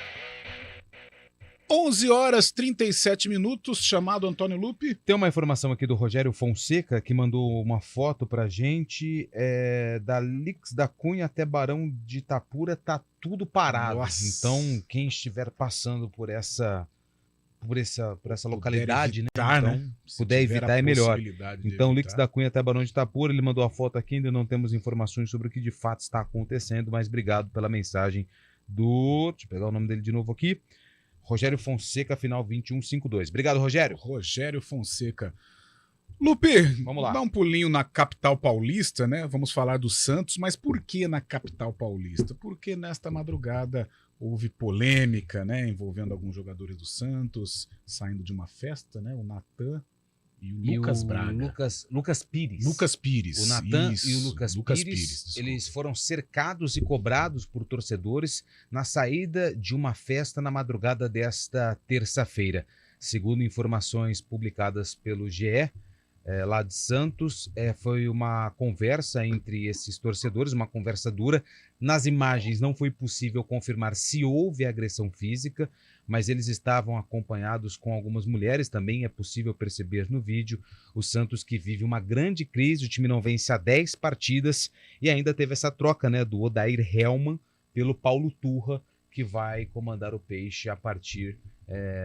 Speaker 1: 11h37, chamado Antônio Lupe.
Speaker 2: Tem uma informação aqui do Rogério Fonseca, que mandou uma foto pra gente, da Lix da Cunha até Barão de Itapura, tá tudo parado.
Speaker 1: Nossa.
Speaker 2: Então, quem estiver passando por essa localidade,
Speaker 1: evitar,
Speaker 2: né? Então, puder evitar é melhor. Então, Lix da Cunha até Barão de Itapura, ele mandou a foto aqui, ainda não temos informações sobre o que de fato está acontecendo, mas obrigado pela mensagem do... Deixa eu pegar o nome dele de novo aqui. Rogério Fonseca, final 2152. Obrigado, Rogério.
Speaker 1: Rogério Fonseca. Lupe,
Speaker 2: Vamos lá.
Speaker 1: dá um pulinho na capital paulista, né? Vamos falar do Santos, mas por que na capital paulista? Porque nesta madrugada houve polêmica, né? Envolvendo alguns jogadores do Santos, saindo de uma festa, né? O Natan e o Lucas Braga.
Speaker 2: Lucas Pires.
Speaker 1: Lucas Pires.
Speaker 2: O Natan
Speaker 1: isso,
Speaker 2: e o Lucas Pires,
Speaker 1: desculpa.
Speaker 2: eles foram cercados e cobrados por torcedores na saída de uma festa na madrugada desta terça-feira. Segundo informações publicadas pelo GE, lá de Santos, foi uma conversa entre esses torcedores, uma conversa dura. Nas imagens não foi possível confirmar se houve agressão física, mas eles estavam acompanhados com algumas mulheres, também é possível perceber no vídeo. O Santos que vive uma grande crise, o time não vence há 10 partidas e ainda teve essa troca, né, do Odair Hellmann pelo Paulo Turra, que vai comandar o Peixe a partir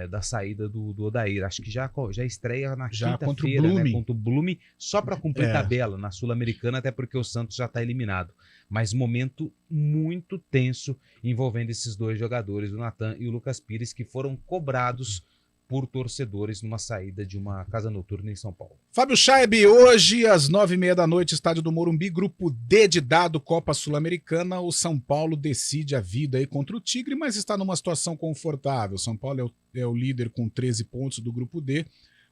Speaker 2: da saída do Odair. Acho que já estreia na quinta-feira, né, contra o Blume, só para cumprir tabela na Sul-Americana, até porque o Santos já está eliminado. Mas momento muito tenso envolvendo esses dois jogadores, o Natan e o Lucas Pires, que foram cobrados por torcedores numa saída de uma casa noturna em São Paulo.
Speaker 1: Fábio Chaib, hoje às 21h30, estádio do Morumbi, grupo D de dado, Copa Sul-Americana. O São Paulo decide a vida aí contra o Tigre, mas está numa situação confortável. São Paulo é o líder com 13 pontos do grupo D.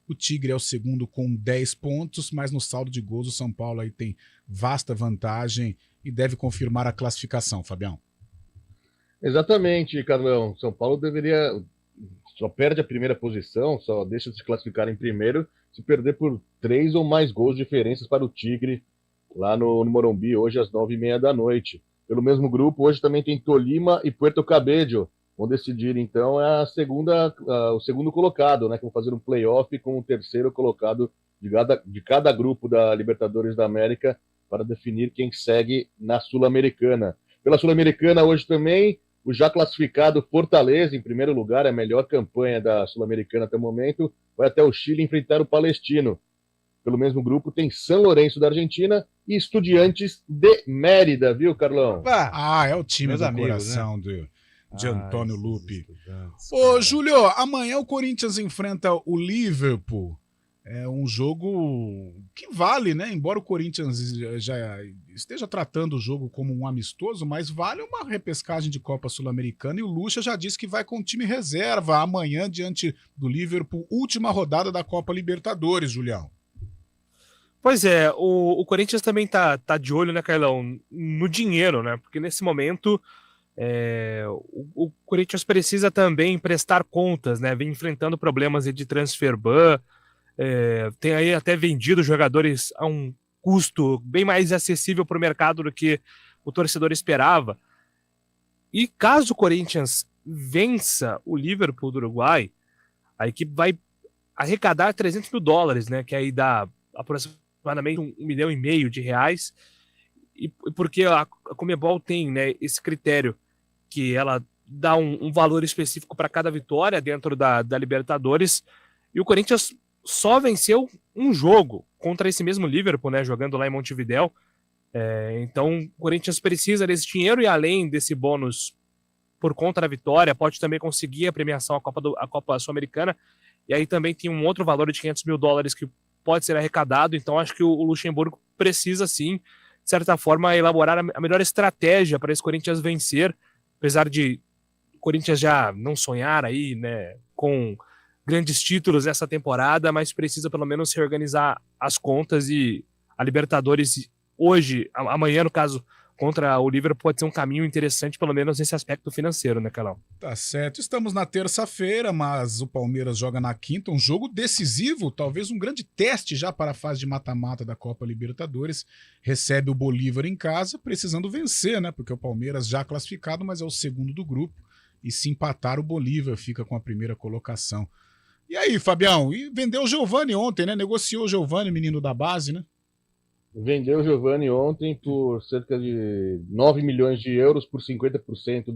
Speaker 1: O Tigre é o segundo com 10 pontos, mas no saldo de gols o São Paulo aí tem vasta vantagem e deve confirmar a classificação, Fabião.
Speaker 4: Exatamente, Carlão. São Paulo só perde a primeira posição, só deixa de se classificar em primeiro se perder por 3 ou mais gols de diferenças para o Tigre lá no Morumbi, hoje às 21h30. Pelo mesmo grupo, hoje também tem Tolima e Puerto Cabello. Vão decidir, então, o segundo colocado, né? Que vão fazer um play-off com o terceiro colocado de cada grupo da Libertadores da América para definir quem segue na Sul-Americana. Pela Sul-Americana, hoje também, o já classificado Fortaleza, em primeiro lugar, a melhor campanha da Sul-Americana até o momento, vai até o Chile enfrentar o Palestino. Pelo mesmo grupo, tem São Lourenço da Argentina e Estudiantes de Mérida, viu, Carlão?
Speaker 1: É o time do coração, né? De Antônio Lupe. Ô, Júlio, amanhã o Corinthians enfrenta o Liverpool. É um jogo que vale, né? Embora o Corinthians já esteja tratando o jogo como um amistoso, mas vale uma repescagem de Copa Sul-Americana e o Lucha já disse que vai com o time reserva amanhã diante do Liverpool, última rodada da Copa Libertadores, Julião.
Speaker 3: Pois é, o Corinthians também tá de olho, né, Carlão, no dinheiro, né? Porque nesse momento o Corinthians precisa também prestar contas, né? Vem enfrentando problemas de transfer ban, tem aí até vendido jogadores a um custo bem mais acessível para o mercado do que o torcedor esperava. E caso o Corinthians vença o Liverpool do Uruguai, a equipe vai arrecadar $300 mil, né? Que aí dá aproximadamente R$1,5 milhão de reais. E porque a Conmebol tem, né, esse critério que ela dá um valor específico para cada vitória dentro da Libertadores. E o Corinthians só venceu um jogo contra esse mesmo Liverpool, né, jogando lá em Montevidéu. Então o Corinthians precisa desse dinheiro e, além desse bônus por conta da vitória, pode também conseguir a premiação à Copa Sul-Americana. E aí também tem um outro valor de $500 mil que pode ser arrecadado. Então acho que o Luxemburgo precisa, sim, de certa forma, elaborar a melhor estratégia para esse Corinthians vencer, apesar de o Corinthians já não sonhar aí, né, com grandes títulos essa temporada, mas precisa pelo menos reorganizar as contas. E a Libertadores hoje, amanhã no caso, contra o Liverpool, pode ser um caminho interessante, pelo menos nesse aspecto financeiro, né, Calão?
Speaker 1: Tá certo. Estamos na terça-feira, mas o Palmeiras joga na quinta, um jogo decisivo, talvez um grande teste já para a fase de mata-mata da Copa Libertadores. Recebe o Bolívar em casa, precisando vencer, né? Porque o Palmeiras já classificado, mas é o segundo do grupo. E se empatar, o Bolívar fica com a primeira colocação. E aí, Fabião? E vendeu o Giovani ontem, né? Negociou o Giovani, menino da base, né?
Speaker 4: Vendeu o Giovani ontem por cerca de 9 milhões de euros, por 50%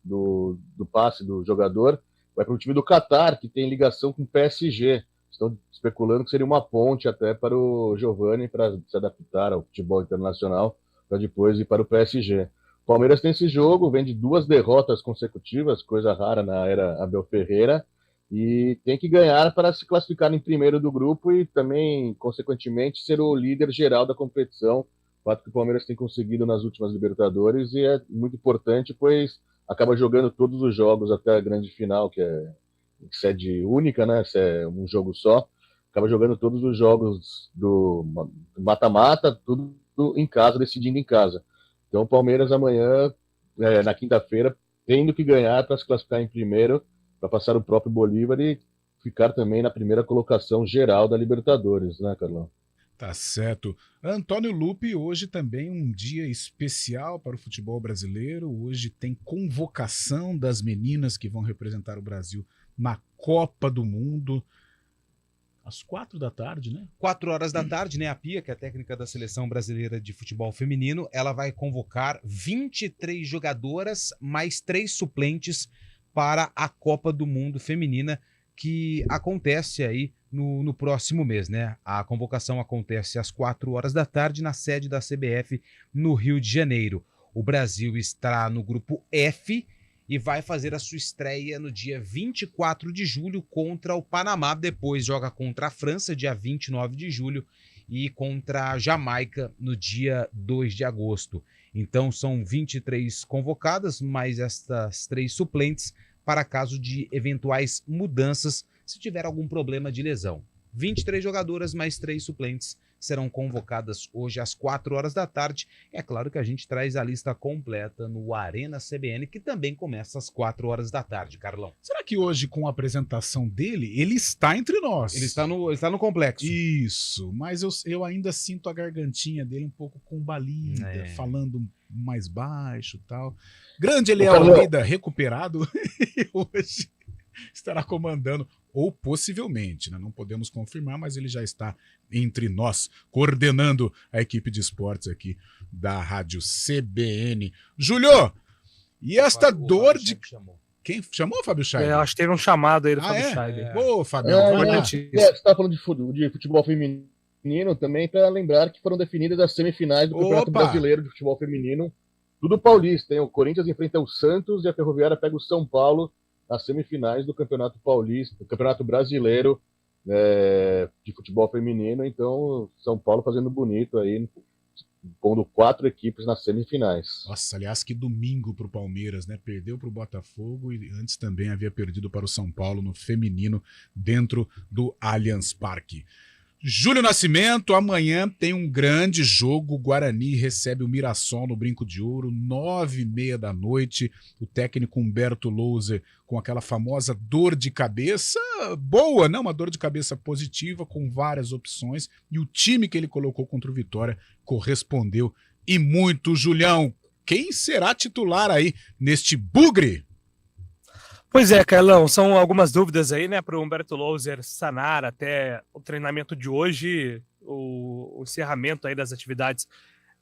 Speaker 4: do passe do jogador. Vai para o time do Catar, que tem ligação com o PSG. Estão especulando que seria uma ponte até para o Giovani, para se adaptar ao futebol internacional, para depois ir para o PSG. O Palmeiras tem esse jogo, vem de 2 derrotas consecutivas, coisa rara na era Abel Ferreira, e tem que ganhar para se classificar em primeiro do grupo e também, consequentemente, ser o líder geral da competição. O fato que o Palmeiras tem conseguido nas últimas Libertadores, e é muito importante, pois acaba jogando todos os jogos até a grande final, que é sede única, né? É um jogo só. Acaba jogando todos os jogos do mata-mata, tudo em casa, decidindo em casa. Então o Palmeiras amanhã, na quinta-feira, tendo que ganhar para se classificar em primeiro, para passar o próprio Bolívar e ficar também na primeira colocação geral da Libertadores, né, Carlão?
Speaker 1: Tá certo. Antônio Lupi, hoje também um dia especial para o futebol brasileiro. Hoje tem convocação das meninas que vão representar o Brasil na Copa do Mundo. Às 4 da tarde, né?
Speaker 2: 4 horas da tarde, né? A Pia, que é a técnica da Seleção Brasileira de Futebol Feminino, ela vai convocar 23 jogadoras mais 3 suplentes para a Copa do Mundo Feminina, que acontece aí no próximo mês, né? A convocação acontece às 4 horas da tarde na sede da CBF no Rio de Janeiro. O Brasil está no grupo F e vai fazer a sua estreia no dia 24 de julho contra o Panamá. Depois joga contra a França, dia 29 de julho, e contra a Jamaica no dia 2 de agosto. Então são 23 convocadas, mais estas 3 suplentes, para caso de eventuais mudanças, se tiver algum problema de lesão. 23 jogadoras mais 3 suplentes serão convocadas hoje às 4 horas da tarde. É claro que a gente traz a lista completa no Arena CBN, que também começa às 4 horas da tarde, Carlão.
Speaker 1: Será que hoje, com a apresentação dele, ele está entre nós?
Speaker 2: Ele está no complexo.
Speaker 1: Isso, mas eu ainda sinto a gargantinha dele um pouco combalida, falando mais baixo e tal. Grande Eliel Almeida, recuperado, hoje estará comandando, ou possivelmente, né? Não podemos confirmar, mas ele já está entre nós, coordenando a equipe de esportes aqui da Rádio CBN. Júlio, e esta dor de... Quem chamou, Fábio Scheider?
Speaker 3: Acho que teve um chamado aí do Fábio Scheider.
Speaker 1: Ô, Fabião,
Speaker 4: você está falando de futebol feminino também, para lembrar que foram definidas as semifinais do Campeonato Brasileiro de Futebol Feminino, tudo paulista, hein? O Corinthians enfrenta o Santos e a Ferroviária pega o São Paulo nas semifinais do Campeonato Paulista, do Campeonato Brasileiro de Futebol Feminino. Então, São Paulo fazendo bonito aí, pondo 4 equipes nas semifinais.
Speaker 1: Nossa, aliás, que domingo pro Palmeiras, né? Perdeu pro Botafogo e antes também havia perdido para o São Paulo no feminino dentro do Allianz Parque. Júlio Nascimento, amanhã tem um grande jogo. O Guarani recebe o Mirassol no Brinco de Ouro, 9h30 da noite. O técnico Humberto Louser com aquela famosa dor de cabeça boa, né? Uma dor de cabeça positiva, com várias opções. E o time que ele colocou contra o Vitória correspondeu e muito. Julião, quem será titular aí neste bugre?
Speaker 3: Pois é, Carlão, são algumas dúvidas aí, né, para o Humberto Louser sanar até o treinamento de hoje, o encerramento aí das atividades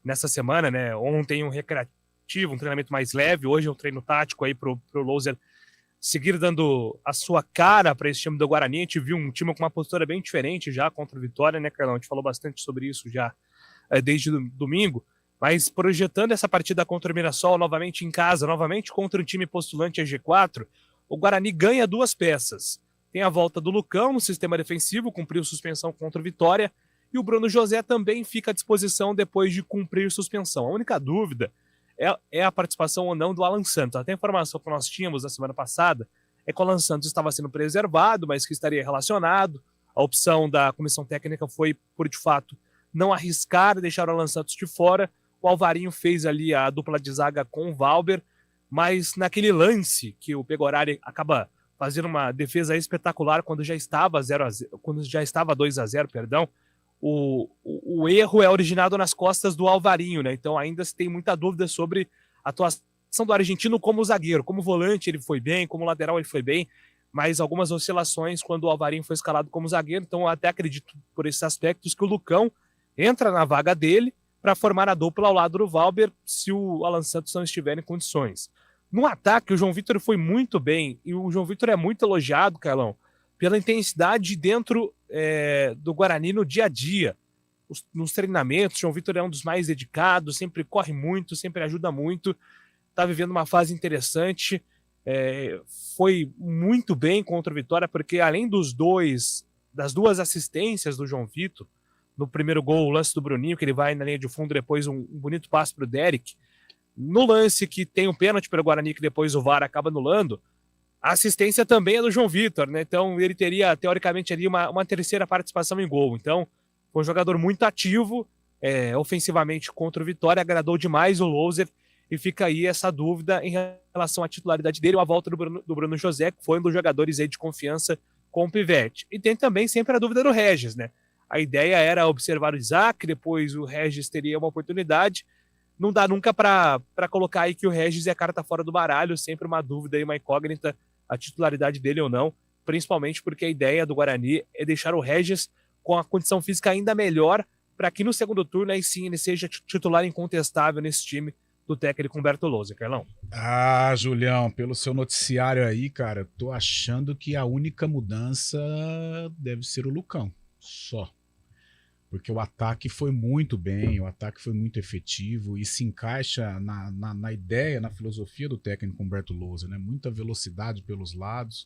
Speaker 3: nessa semana, né? Ontem um recreativo, um treinamento mais leve, hoje um treino tático aí para o Louser seguir dando a sua cara para esse time do Guarani. A gente viu um time com uma postura bem diferente já contra o Vitória, né, Carlão? A gente falou bastante sobre isso já desde domingo, mas projetando essa partida contra o Mirassol novamente em casa, novamente contra um time postulante a G4, o Guarani ganha 2 peças. Tem a volta do Lucão no sistema defensivo, cumpriu suspensão contra o Vitória, e o Bruno José também fica à disposição depois de cumprir suspensão. A única dúvida é a participação ou não do Alan Santos. Até a informação que nós tínhamos na semana passada é que o Alan Santos estava sendo preservado, mas que estaria relacionado. A opção da comissão técnica foi, por de fato, não arriscar e deixar o Alan Santos de fora. O Alvarinho fez ali a dupla de zaga com o Valber, mas naquele lance que o Pegorari acaba fazendo uma defesa espetacular quando já estava 2-0, perdão, o erro é originado nas costas do Alvarinho, né? Então ainda se tem muita dúvida sobre a atuação do argentino como zagueiro. Como volante ele foi bem, como lateral ele foi bem, mas algumas oscilações quando o Alvarinho foi escalado como zagueiro. Então eu até acredito por esses aspectos que o Lucão entra na vaga dele para formar a dupla ao lado do Valber se o Alan Santos não estiver em condições. No ataque, o João Vitor foi muito bem, e o João Vitor é muito elogiado, Carlão, pela intensidade dentro do Guarani no dia a dia. Nos treinamentos, o João Vitor é um dos mais dedicados, sempre corre muito, sempre ajuda muito, está vivendo uma fase interessante, foi muito bem contra o Vitória, porque além das 2 assistências do João Vitor, no primeiro gol, o lance do Bruninho, que ele vai na linha de fundo, depois um bonito passe para o Derek. No lance que tem um pênalti pelo Guarani, que depois o VAR acaba anulando, a assistência também é do João Vitor, né? Então ele teria, teoricamente, ali uma terceira participação em gol. Então, foi um jogador muito ativo, ofensivamente contra o Vitória, agradou demais o Louser, e fica aí essa dúvida em relação à titularidade dele, ou a volta do Bruno José, que foi um dos jogadores aí de confiança com o Pivete. E tem também sempre a dúvida do Regis, né? A ideia era observar o Isaac, depois o Regis teria uma oportunidade. Não dá nunca para colocar aí que o Regis é a carta fora do baralho, sempre uma dúvida e uma incógnita a titularidade dele ou não, principalmente porque a ideia do Guarani é deixar o Regis com a condição física ainda melhor para que no segundo turno aí sim ele seja titular incontestável nesse time do técnico Humberto Louser, Carlão.
Speaker 1: Ah, Julião, pelo seu noticiário aí, cara, tô achando que a única mudança deve ser o Lucão, só. Porque o ataque foi muito bem, o ataque foi muito efetivo e se encaixa na ideia, na filosofia do técnico Humberto Louser, né? Muita velocidade pelos lados,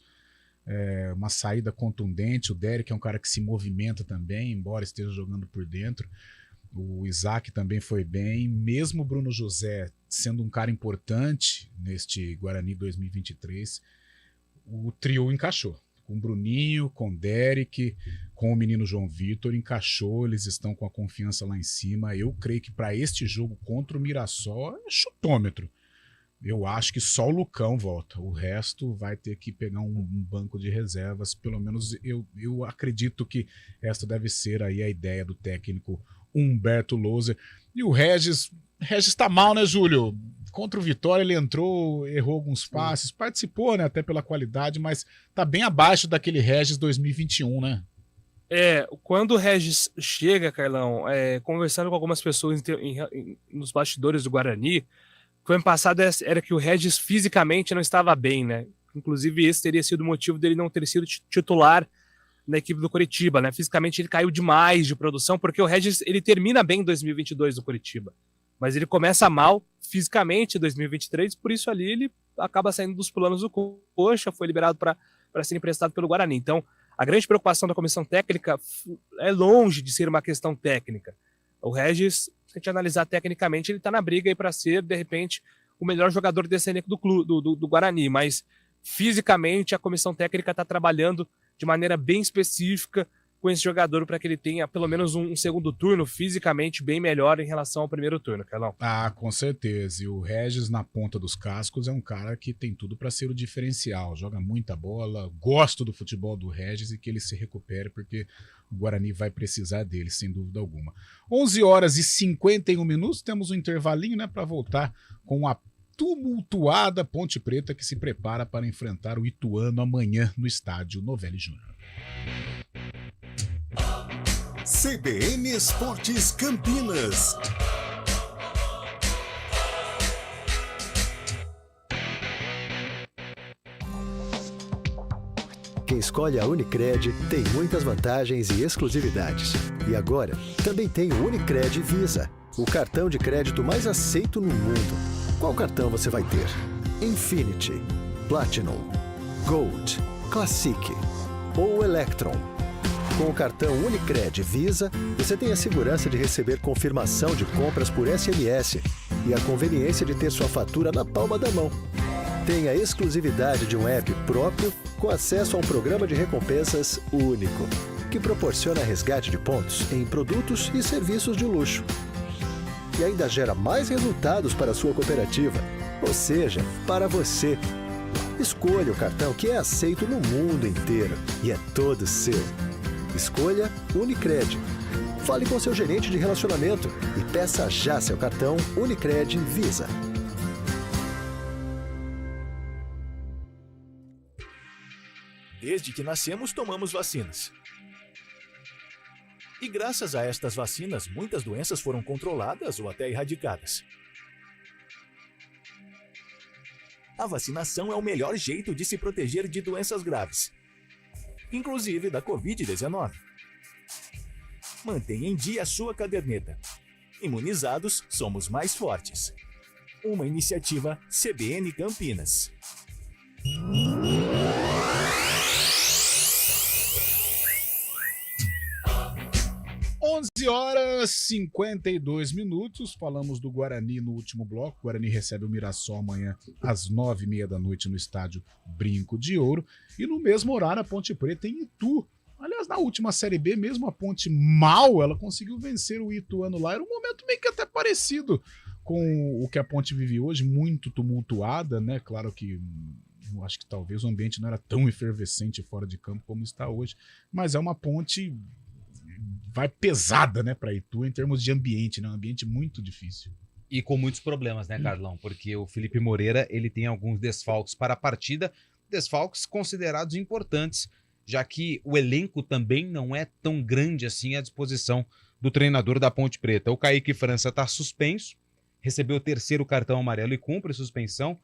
Speaker 1: uma saída contundente. O Derek é um cara que se movimenta também, embora esteja jogando por dentro. O Isaac também foi bem, mesmo o Bruno José sendo um cara importante neste Guarani 2023, o trio encaixou. Com o Bruninho, com o Derek, com o menino João Vitor, encaixou, eles estão com a confiança lá em cima. Eu creio que para este jogo contra o Mirassol é chutômetro. Eu acho que só o Lucão volta, o resto vai ter que pegar um banco de reservas, pelo menos eu acredito que esta deve ser aí a ideia do técnico Humberto Louser. E o Regis tá mal, né, Júlio? Contra o Vitória ele entrou, errou alguns passes, participou, né, até pela qualidade, mas tá bem abaixo daquele Regis 2021, né?
Speaker 3: Quando o Regis chega, Carlão, conversando com algumas pessoas nos bastidores do Guarani, o ano passado era que o Regis fisicamente não estava bem, né? Inclusive esse teria sido o motivo dele não ter sido titular na equipe do Coritiba, né? Fisicamente ele caiu demais de produção, porque o Regis ele termina bem em 2022 no Coritiba, mas ele começa mal fisicamente em 2023, por isso ali ele acaba saindo dos planos do Coxa, foi liberado para ser emprestado pelo Guarani. Então, a grande preocupação da comissão técnica é longe de ser uma questão técnica. O Regis, se a gente analisar tecnicamente, ele está na briga aí para ser, de repente, o melhor jogador desse elenco do Guarani, mas fisicamente a comissão técnica está trabalhando de maneira bem específica com esse jogador para que ele tenha pelo menos um segundo turno fisicamente bem melhor em relação ao primeiro turno, Carlão.
Speaker 1: Ah, com certeza. E o Regis na ponta dos cascos é um cara que tem tudo para ser o diferencial. Joga muita bola, gosto do futebol do Regis e que ele se recupere porque o Guarani vai precisar dele, sem dúvida alguma. 11 horas e 51 minutos, temos um intervalinho, né, para voltar com a tumultuada Ponte Preta que se prepara para enfrentar o Ituano amanhã no estádio Novelli Júnior.
Speaker 5: CBN Esportes Campinas.
Speaker 6: Quem escolhe a Unicred tem muitas vantagens e exclusividades. E agora, também tem o Unicred Visa, o cartão de crédito mais aceito no mundo. Qual cartão você vai ter? Infinity, Platinum, Gold, Classic ou Electron? Com o cartão Unicred Visa, você tem a segurança de receber confirmação de compras por SMS e a conveniência de ter sua fatura na palma da mão. Tem a exclusividade de um app próprio com acesso a um programa de recompensas único, que proporciona resgate de pontos em produtos e serviços de luxo. E ainda gera mais resultados para a sua cooperativa, ou seja, para você. Escolha o cartão que é aceito no mundo inteiro e é todo seu. Escolha Unicred. Fale com seu gerente de relacionamento e peça já seu cartão Unicred Visa.
Speaker 11: Desde que nascemos, tomamos vacinas. E graças a estas vacinas, muitas doenças foram controladas ou até erradicadas. A vacinação é o melhor jeito de se proteger de doenças graves, inclusive da Covid-19. Mantenha em dia a sua caderneta. Imunizados, somos mais fortes. Uma iniciativa CBN Campinas.
Speaker 1: 11 horas e 52 minutos, falamos do Guarani no último bloco. O Guarani recebe o Mirassol amanhã às 9h30 da noite no estádio Brinco de Ouro. E no mesmo horário a Ponte Preta em Itu. Aliás, na última Série B, mesmo a Ponte mal, ela conseguiu vencer o Ituano lá. Era um momento meio que até parecido com o que a Ponte vive hoje, muito tumultuada, né? Claro que eu acho que talvez o ambiente não era tão efervescente fora de campo como está hoje, mas é uma Ponte vai pesada, né, para Itu em termos de ambiente, né? Um ambiente muito difícil.
Speaker 2: E com muitos problemas, né, Carlão? Porque o Felipe Moreira, ele tem alguns desfalques para a partida, desfalques considerados importantes, já que o elenco também não é tão grande assim à disposição do treinador da Ponte Preta. O Kaique França está suspenso, recebeu o 3º cartão amarelo e cumpre suspensão.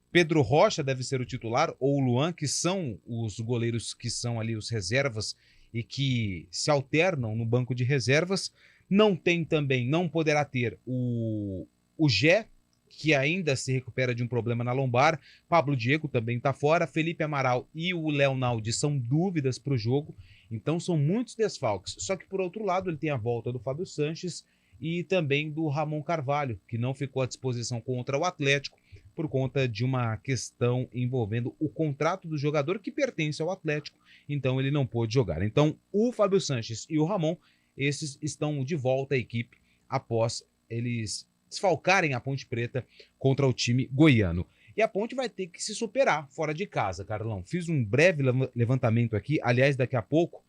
Speaker 2: Pedro Rocha deve ser o titular, ou o Luan, que são os goleiros que são ali os reservas e que se alternam no banco de reservas. Não tem também, não poderá ter o Gé, que ainda se recupera de um problema na lombar. Pablo Diego também está fora. Felipe Amaral e o Léo Naldi são dúvidas para o jogo. Então são muitos desfalques. Só que por outro lado ele tem a volta do Fábio Sanches e também do Ramon Carvalho, que não ficou à disposição contra o Atlético por conta de uma questão envolvendo o contrato do jogador que pertence ao Atlético. Então ele não pôde jogar. Então o Fábio Sanches e o Ramon, esses estão de volta à equipe após eles desfalcarem a Ponte Preta contra o time goiano. E a Ponte vai ter que se superar fora de casa, Carlão. Fiz um breve levantamento aqui, aliás, daqui a pouco,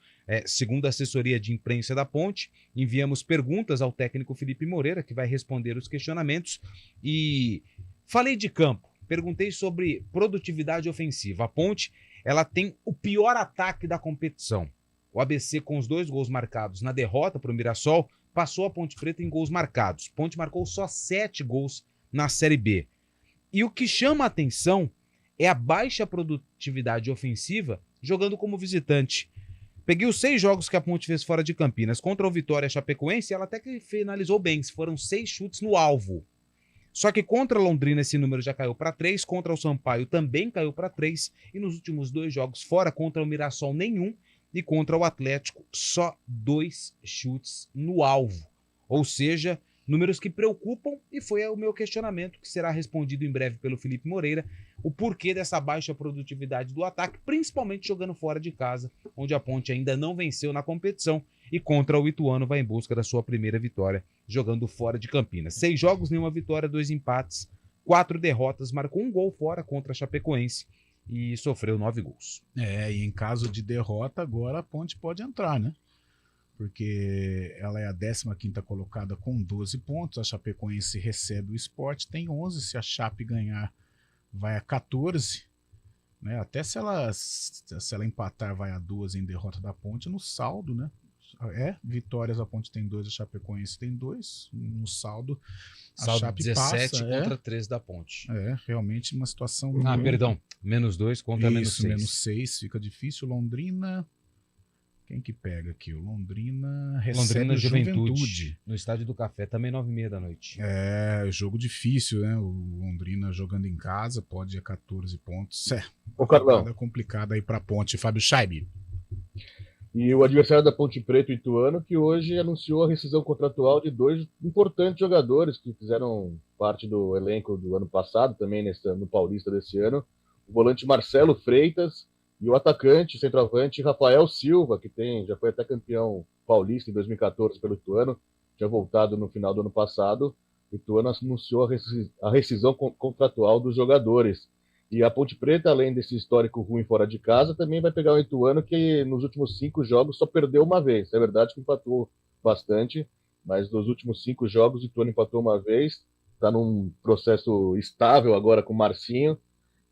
Speaker 2: segundo a assessoria de imprensa da Ponte, enviamos perguntas ao técnico Felipe Moreira, que vai responder os questionamentos, e falei de campo, perguntei sobre produtividade ofensiva. A Ponte, ela tem o pior ataque da competição. O ABC, com os 2 gols marcados na derrota para o Mirassol, passou a Ponte Preta em gols marcados. Ponte marcou só 7 gols na Série B. E o que chama a atenção é a baixa produtividade ofensiva jogando como visitante. Peguei os 6 jogos que a Ponte fez fora de Campinas. Contra o Vitória Chapecoense, ela até que finalizou bem. Foram 6 chutes no alvo. Só que contra a Londrina esse número já caiu para 3. Contra o Sampaio também caiu para 3. E nos últimos 2 jogos fora, contra o Mirassol nenhum. E contra o Atlético, só 2 chutes no alvo. Ou seja, Números que preocupam e foi o meu questionamento que será respondido em breve pelo Felipe Moreira, o porquê dessa baixa produtividade do ataque, principalmente jogando fora de casa, onde a Ponte ainda não venceu na competição e contra o Ituano vai em busca da sua primeira vitória, jogando fora de Campinas. 6 jogos, nenhuma vitória, 2 empates, 4 derrotas, marcou um gol fora contra a Chapecoense e sofreu 9 gols.
Speaker 1: E em caso de derrota, agora a Ponte pode entrar, né? Porque ela é a 15ª colocada com 12 pontos, a Chapecoense recebe o Sport, tem 11, se a Chape ganhar vai a 14, né? Até se ela empatar vai a 12 em derrota da Ponte no saldo, né? Vitórias a Ponte tem 2, a Chapecoense tem 2, no saldo a
Speaker 2: Saldo
Speaker 1: Chape
Speaker 2: 17
Speaker 1: passa,
Speaker 2: contra 3 da Ponte.
Speaker 1: Realmente uma situação...
Speaker 2: Perdão, -2 contra
Speaker 1: Isso,
Speaker 2: -6.
Speaker 1: fica difícil. Londrina, quem que pega aqui? O Londrina recebe
Speaker 2: Londrina
Speaker 1: o Juventude.
Speaker 2: No Estádio do Café, também 9h30 da noite.
Speaker 1: Jogo difícil, né? O Londrina jogando em casa, pode ir a 14 pontos.
Speaker 4: Ô, Carlão.
Speaker 1: É complicado aí pra Ponte. Fábio Scheibe.
Speaker 4: E o adversário da Ponte Preta, o Ituano, que hoje anunciou a rescisão contratual de 2 importantes jogadores que fizeram parte do elenco do ano passado, também no Paulista desse ano. O volante Marcelo Freitas e o atacante, centroavante, Rafael Silva, que já foi até campeão paulista em 2014 pelo Ituano, tinha voltado no final do ano passado. O Ituano anunciou a rescisão contratual dos jogadores. E a Ponte Preta, além desse histórico ruim fora de casa, também vai pegar o Ituano, que nos últimos 5 jogos só perdeu uma vez. É verdade que empatou bastante, mas nos últimos 5 jogos o Ituano empatou uma vez, está num processo estável agora com o Marcinho,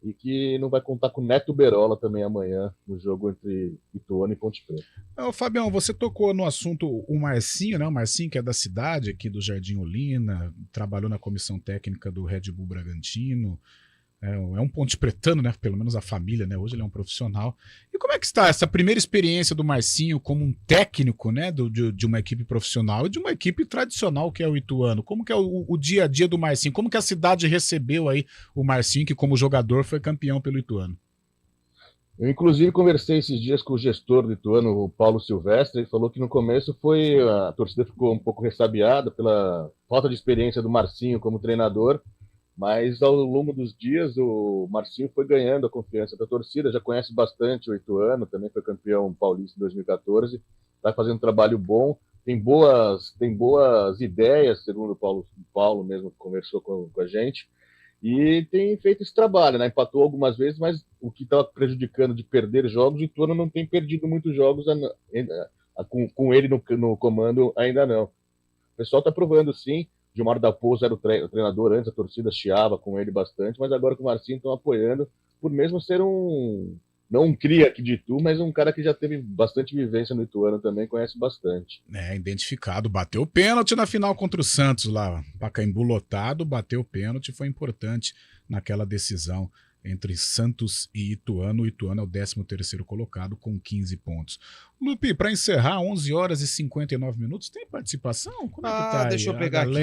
Speaker 4: e que não vai contar com o Neto Berola também amanhã, no jogo entre Ituano e Ponte Preta.
Speaker 1: Fabião, você tocou no assunto o Marcinho, né? O Marcinho, que é da cidade, aqui do Jardim Olina, trabalhou na comissão técnica do Red Bull Bragantino, é um ponte pretano, né? Pelo menos a família, né? Hoje ele é um profissional. E como é que está essa primeira experiência do Marcinho como um técnico, né? De uma equipe profissional e de uma equipe tradicional que é o Ituano? Como que é o dia a dia do Marcinho? Como que a cidade recebeu aí o Marcinho, que como jogador foi campeão pelo Ituano?
Speaker 4: Eu, inclusive, conversei esses dias com o gestor do Ituano, o Paulo Silvestre. Ele falou que no começo a torcida ficou um pouco ressabiada pela falta de experiência do Marcinho como treinador. Mas ao longo dos dias o Marcinho foi ganhando a confiança da torcida, já conhece bastante o Ituano, também foi campeão paulista em 2014, está fazendo um trabalho bom, tem boas ideias, segundo o Paulo mesmo conversou com a gente, e tem feito esse trabalho, né? Empatou algumas vezes, mas o que estava prejudicando de perder jogos, o Ituano não tem perdido muitos jogos com ele no comando ainda não. O pessoal está provando sim. Gilmar da Pouso era o treinador antes, a torcida chiava com ele bastante, mas agora com o Marcinho estão apoiando, por mesmo ser não um cria aqui de Itu, mas um cara que já teve bastante vivência no Ituano também, conhece bastante.
Speaker 1: Identificado, bateu o pênalti na final contra o Santos lá, Pacaembu lotado, bateu o pênalti, foi importante naquela decisão entre Santos e Ituano. O Ituano é o 13º colocado com 15 pontos. Lupe, para encerrar, 11h59, tem participação? Como é que tá aí?
Speaker 2: Deixa eu pegar aqui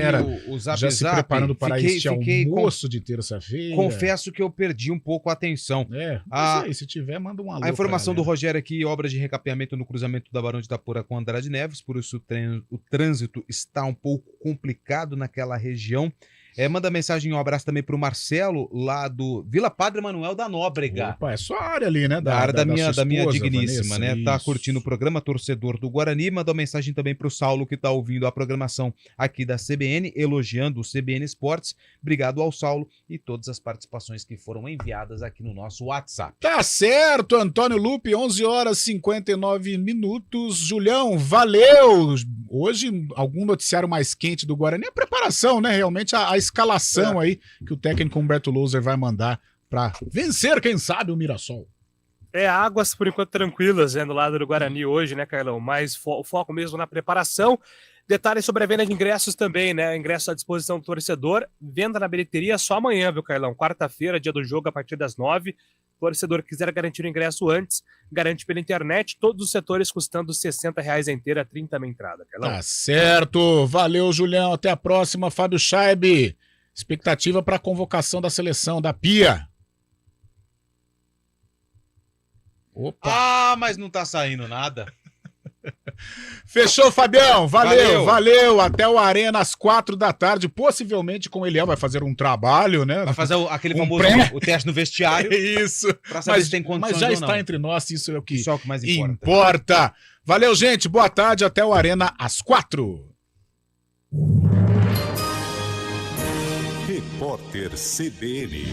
Speaker 2: o Zap
Speaker 1: já se preparando para este almoço de terça-feira.
Speaker 2: Confesso que eu perdi um pouco a atenção.
Speaker 1: Não sei, se tiver, manda um alô.
Speaker 2: A informação do Rogério aqui, obras de recapeamento no cruzamento da Barão de Itapura com Andrade Neves, por isso o trânsito está um pouco complicado naquela região. Manda mensagem, um abraço também pro Marcelo, lá do Vila Padre Manuel da Nóbrega.
Speaker 1: Opa, é só a área ali, né?
Speaker 2: Da área da minha digníssima,
Speaker 1: Vanessa,
Speaker 2: né?
Speaker 1: isso.
Speaker 2: Tá curtindo o programa, torcedor do Guarani. Mandou mensagem também pro Saulo, que tá ouvindo a programação aqui da CBN, elogiando o CBN Esportes. Obrigado ao Saulo e todas as participações que foram enviadas aqui no nosso WhatsApp.
Speaker 1: Tá certo, Antônio Lupe, 11h59. Julião, valeu! Hoje, algum noticiário mais quente do Guarani, a preparação, né? Realmente a escalação aí que o técnico Humberto Louser vai mandar para vencer, quem sabe, o Mirassol.
Speaker 3: Águas por enquanto tranquilas, no lado do Guarani hoje, né, Carlão? Mas o foco mesmo na preparação. Detalhes sobre a venda de ingressos também, né? Ingresso à disposição do torcedor. Venda na bilheteria só amanhã, viu, Carlão? Quarta-feira, dia do jogo, a partir das 9h. Torcedor que quiser garantir o ingresso antes, garante pela internet, todos os setores custando R$60 a inteira, 30 na entrada. Carlão.
Speaker 1: Tá certo, valeu, Julião, até a próxima. Fábio Scheibe, expectativa para a convocação da seleção da Pia.
Speaker 2: Opa! Mas não tá saindo nada.
Speaker 1: Fechou, Fabião. Valeu. Até o Arena às 4 da tarde. Possivelmente com o Eliel vai fazer um trabalho, né?
Speaker 2: Vai fazer aquele famoso o teste no vestiário.
Speaker 1: Isso.
Speaker 2: Pra saber se tem condições
Speaker 1: mas já
Speaker 2: ou
Speaker 1: está
Speaker 2: não.
Speaker 1: entre nós, isso é o que
Speaker 2: Isso é o que mais
Speaker 1: importa. Valeu, gente. Boa tarde. Até o Arena às 4.
Speaker 10: Repórter CBN.